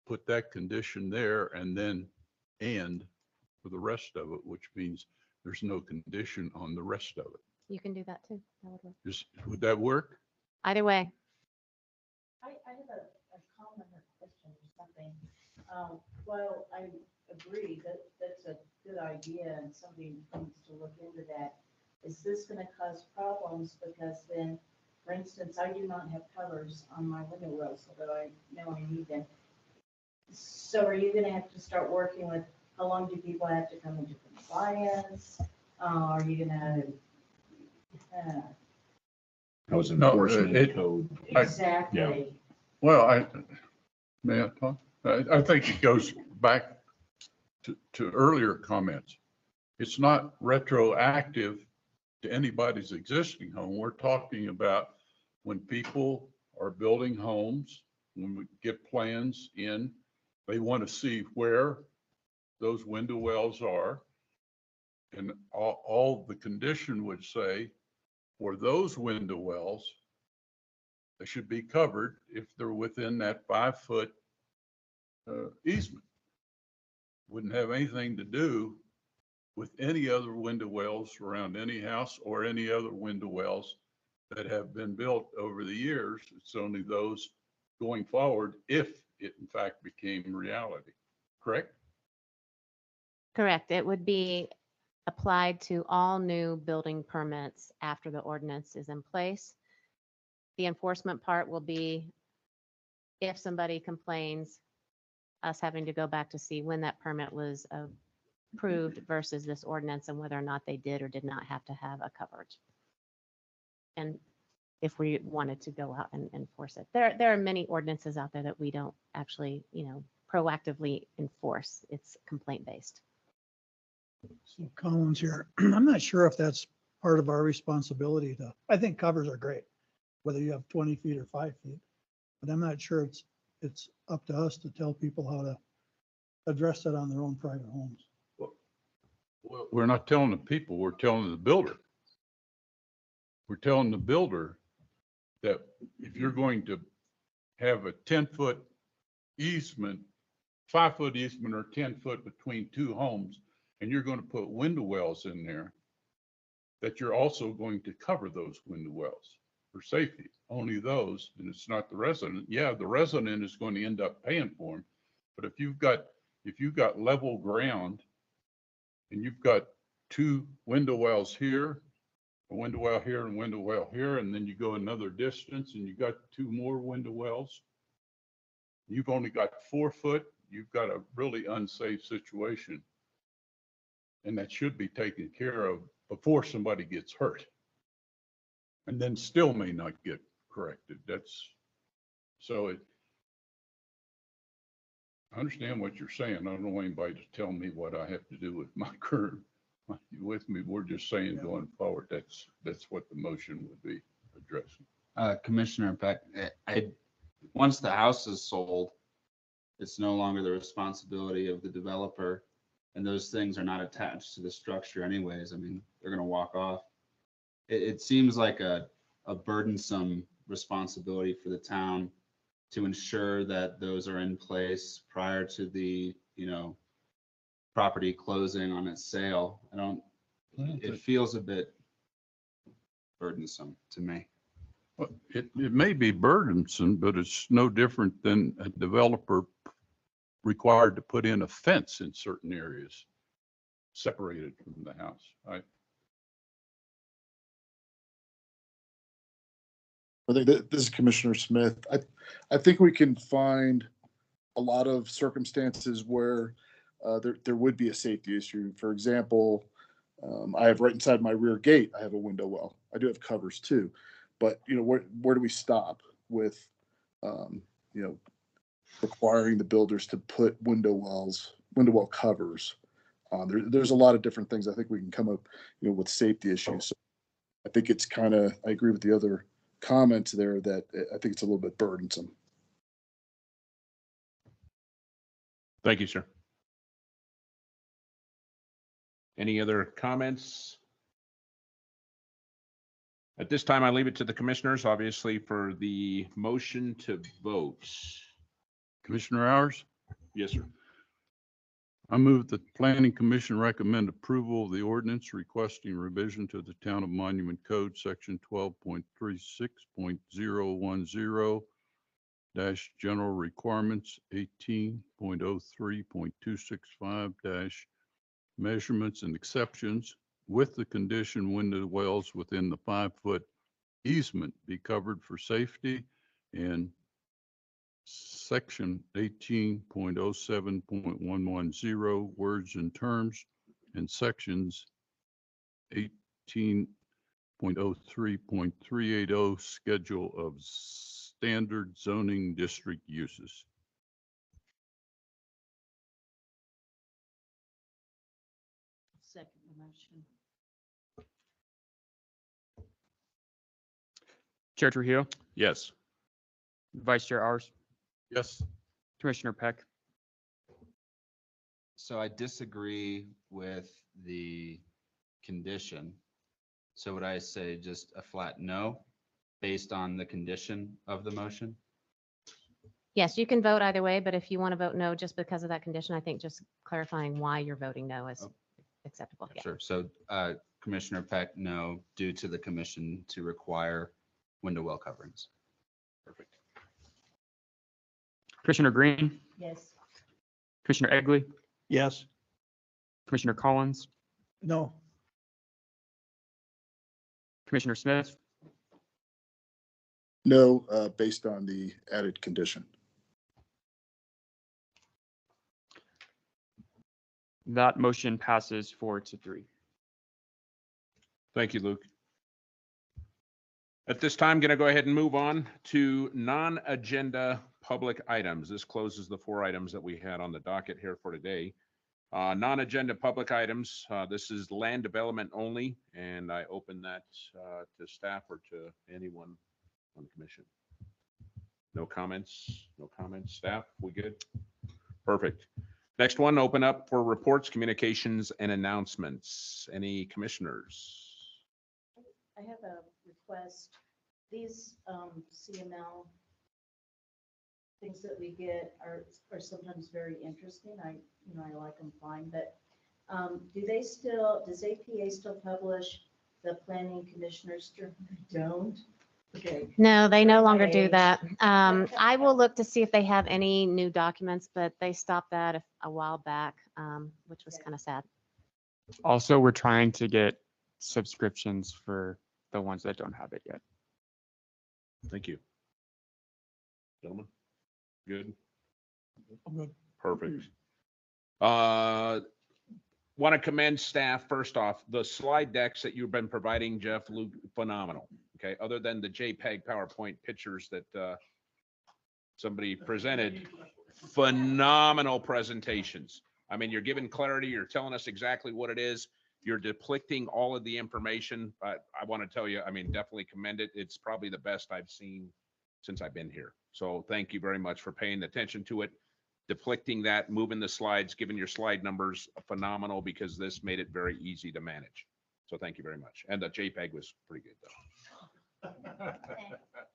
Put that condition there and then and for the rest of it, which means there's no condition on the rest of it. you can do that too. That would work. Would that work? Either way. I have a comment or question or something. While I agree that that's a good idea and somebody needs to look into that, is this going to cause problems? Because then, for instance, I do not have covers on my window wells, although I know I need them. So are you going to have to start working with, how long do people have to come into compliance? Are you going to? How's No, enforcement it- code? Exactly. Well, may I talk? I think it goes back to earlier comments. It's not retroactive to anybody's existing home. We're talking about when people are building homes, when we get plans in, they want to see where those window wells are. And all the condition would say, for those window wells, they should be covered if they're within that 5-foot easement. Wouldn't have anything to do with any other window wells around any house or any other window wells that have been built over the years. It's only those going forward if it in fact became reality, correct? Correct. It would be applied to all new building permits after the ordinance is in place. The enforcement part will be if somebody complains, us having to go back to see when that permit was approved versus this ordinance and whether or not they did or did not have to have a coverage. And if we wanted to go out and enforce it. There are many ordinances out there that we don't actually, proactively enforce. It's complaint based. So Collins here, I'm not sure if that's part of our responsibility I think covers are great, whether you have 20 feet or 5 feet. But I'm not sure it's up to us to tell people how to address that on their own private homes. Well, we're not telling the people, we're telling the builder. We're telling the builder that if you're going to have a 10-foot easement, 5-foot easement or 10-foot between two homes, and you're going to put window wells in there, that you're also going to cover those window wells for safety, only those, and it's not the resident. Yeah, the resident is going to end up paying for them. But if you've got level ground and you've got two window wells here, a window well here and a window well here, and then you go another distance and you got two more window wells, you've only got 4 foot, you've got a really unsafe situation. And that should be taken care of before somebody gets hurt. And then still may not get corrected. I understand what you're saying. I don't want anybody to tell me what I have to do with my current, with me. We're just saying going forward, that's what the motion would be addressing. Commissioner Peck, once the house is sold, it's no longer the responsibility of the developer, and those things are not attached to the structure anyways. I mean, they're going to walk off. It seems like a burdensome responsibility for the town to ensure that those are in place prior to the, property closing on its sale. It feels a bit burdensome to me. Well, it may be burdensome, but it's no different than a developer required to put in a fence in certain areas separated from the house. I think that this is Commissioner Smith. I think we can find a lot of circumstances where there would be a safety issue. For example, I have right inside my rear gate, I have a window well. I do have covers too, but where do we stop with, requiring the builders to put window well covers? There's a lot of different things I think we can come up, with safety issues. So I think it's kind of, I agree with the other comments there that I think it's a little bit burdensome. Thank you, sir. Any other comments? At this time, I leave it to the commissioners, obviously, for the motion to vote. Commissioner Hours, Yes, sir. I move that the Planning Commission recommend approval of the ordinance requesting revision to the Town of Monument Code, Section 12.36.010 dash general requirements, 18.03.265 dash measurements and exceptions, with the condition window wells within the 5-foot easement be covered for safety, and Section 18.07.110 words and terms, and sections 18.03.380 schedule of standard zoning district uses. Second the motion. Chair Trujillo, Yes. Vice Chair Hours, Yes. Commissioner Peck. So I disagree with the condition. So would I say just a flat no based on the condition of the motion? Yes, you can vote either way, but if you want to vote no just because of that condition, I think just clarifying why you're voting no is Oh. acceptable. Yeah. Sure. So Commissioner Peck, no, due to the commission to require window well coverings. Perfect. Commissioner Green, Yes. Commissioner Egley, Yes. Commissioner Collins, No. Commissioner Smith, No, based on the added condition. that motion passes 4-3. Thank you, Luke. At this time, going to go ahead and move on to non-agenda public items. This closes the 4 items that we had on the docket here for today. Non-agenda public items, this is land development only, and I open that to staff or to anyone on the commission. No comments, staff, we good? Perfect. Next one, open up for reports, communications, and announcements. Any commissioners? I have a request. These CML things that we get are sometimes very interesting. I like them fine, but does APA still publish the planning commissioners? They don't? Okay. No, they no longer do age. that. I will look to see if they have any new documents, but they stopped that a while back, which was kind of sad. Also, we're trying to get subscriptions for the ones that don't have it yet. Thank you. Gentlemen, good? I'm good. Perfect. Want to commend staff, first off, the slide decks that you've been providing, Jeff, Luke, phenomenal. Okay, other than the JPEG PowerPoint pictures that somebody presented, phenomenal presentations. I mean, you're giving clarity, you're telling us exactly what it is, you're depicting all of the information. But I want to tell you, I mean, definitely commend it. It's probably the best I've seen since I've been here. So thank you very much for paying attention to it, depicting that, moving the slides, giving your slide numbers phenomenal, because this made it very easy to manage. So thank you very much. And the JPEG was pretty good though.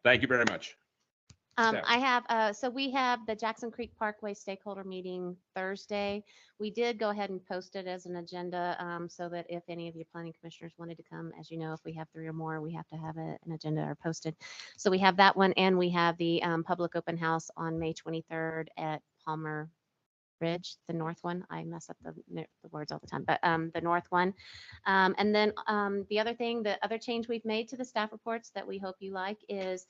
Thank you very much. Steph. I have, so we have the Jackson Creek Parkway stakeholder meeting Thursday. We did go ahead and post it as an agenda, so that if any of your planning commissioners wanted to come, as you know, if we have 3 or more, we have to have an agenda or posted. So we have that one, and we have the public open house on May 23rd at Palmer Ridge, the north one. I mess up the words all the time, but the north one. And then the other change we've made to the staff reports that we hope you like is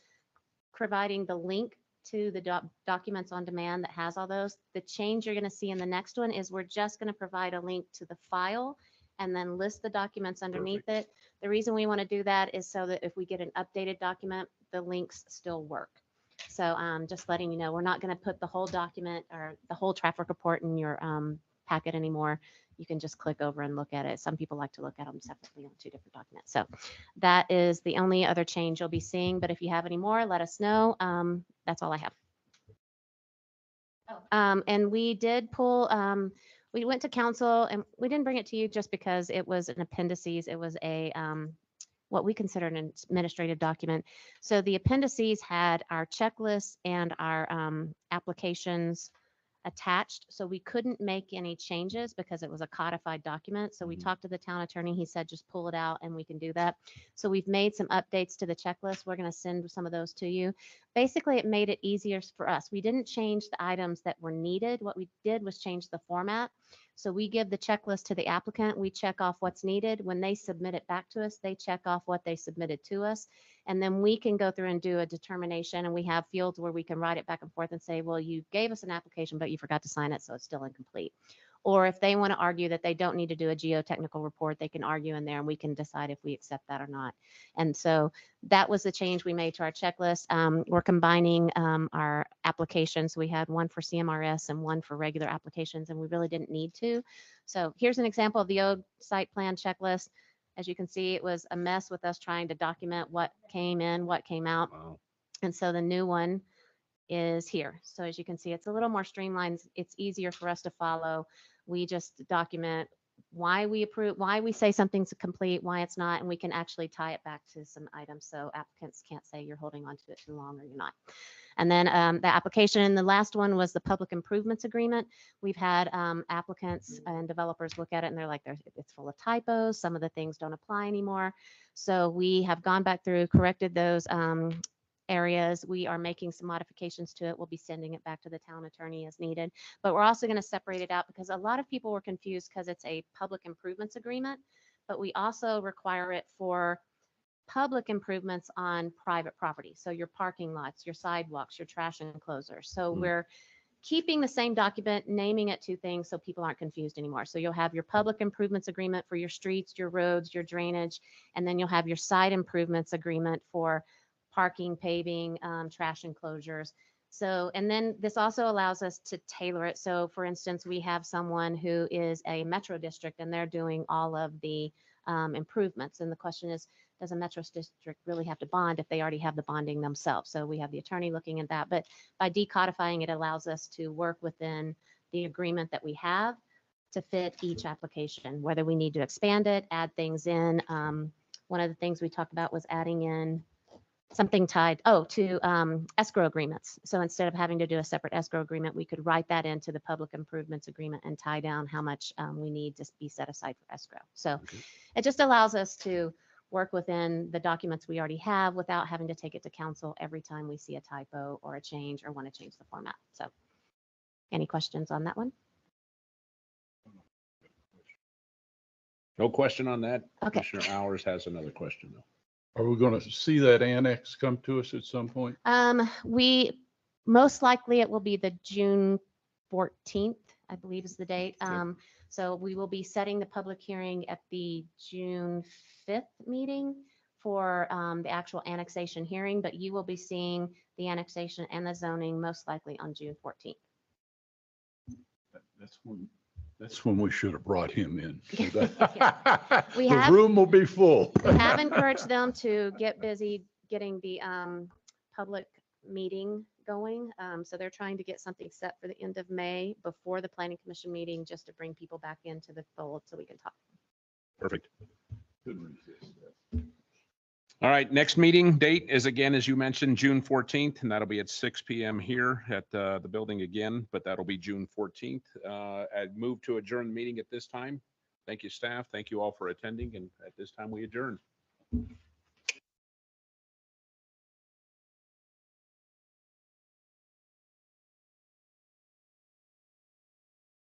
providing the link to the documents on demand that has all those. The change you're going to see in the next one is we're just going to provide a link to the file and then list the documents underneath it. The reason we want to do that is so that if we get an updated document, the links still work. So just letting you know, we're not going to put the whole document or the whole traffic report in your packet anymore. You can just click over and look at it. Some people like to look at them separately on 2 different documents. So that is the only other change you'll be seeing. But if you have any more, let us know. That's all I have. And we did pull, we went to council and we didn't bring it to you just because it was an appendices. It was a, what we consider an administrative document. So the appendices had our checklist and our applications attached. So we couldn't make any changes because it was a codified document. So we talked to the town attorney. He said, just pull it out and we can do that. So we've made some updates to the checklist. We're going to send some of those to you. Basically, it made it easier for us. We didn't change the items that were needed. What we did was change the format. So we give the checklist to the applicant. We check off what's needed. When they submit it back to us, they check off what they submitted to us. And then we can go through and do a determination. And we have fields where we can write it back and forth and say, well, you gave us an application, but you forgot to sign it, so it's still incomplete. Or if they want to argue that they don't need to do a geotechnical report, they can argue in there and we can decide if we accept that or not. And so that was the change we made to our checklist. We're combining our applications. We had one for CMRS and one for regular applications, and we really didn't need to. So here's an example of the old site plan checklist. As you can see, it was a mess with us trying to document what came in, what came out. Wow. And so the new one is here. So as you can see, it's a little more streamlined. It's easier for us to follow. We just document why we approve, why we say something's complete, why it's not, and we can actually tie it back to some items. So applicants can't say you're holding on to it too long or you're not. And then the application, the last one was the public improvements agreement. We've had applicants and developers look at it and they're like, it's full of typos. Some of the things don't apply anymore. So we have gone back through, corrected those areas. We are making some modifications to it. We'll be sending it back to the town attorney as needed. But we're also going to separate it out because a lot of people were confused because it's a public improvements agreement, but we also require it for public improvements on private property. So your parking lots, your sidewalks, your trash enclosures. So we're keeping the same document, naming it 2 things so people aren't confused anymore. So you'll have your public improvements agreement for your streets, your roads, your drainage, and then you'll have your site improvements agreement for parking, paving, trash enclosures. So, and then this also allows us to tailor it. So for instance, we have someone who is a metro district and they're doing all of the improvements. And the question is, does a metro district really have to bond if they already have the bonding themselves? So we have the attorney looking at that, but by decodifying it allows us to work within the agreement that we have to fit each application, whether we need to expand it, add things in. One of the things we talked about was adding in something tied, to escrow agreements. So instead of having to do a separate escrow agreement, we could write that into the public improvements agreement and tie down how much we need to be set aside for escrow. So it just allows us to work within the documents we already have without having to take it to council every time we see a typo or a change or want to change the format. So any questions on that one? No question on that. Okay. Commissioner Hours has another question though. Are we going to see that annex come to us at some point? We most likely it will be the June 14th, I believe is the date. So we will be setting the public hearing at the June 5th meeting for the actual annexation hearing, but you will be seeing the annexation and the zoning most likely on June 14th. That's when we should have brought him in. So We the have- room will be full. We have encouraged them to get busy getting the public meeting going. So they're trying to get something set for the end of May before the planning commission meeting, just to bring people back into the fold so we can talk. Perfect. All right, next meeting date is again, as you mentioned, June 14th, and that'll be at 6 p.m. here at the building again, but that'll be June 14th. I'd move to adjourn the meeting at this time. Thank you, staff. Thank you all for attending, and at this time we adjourn.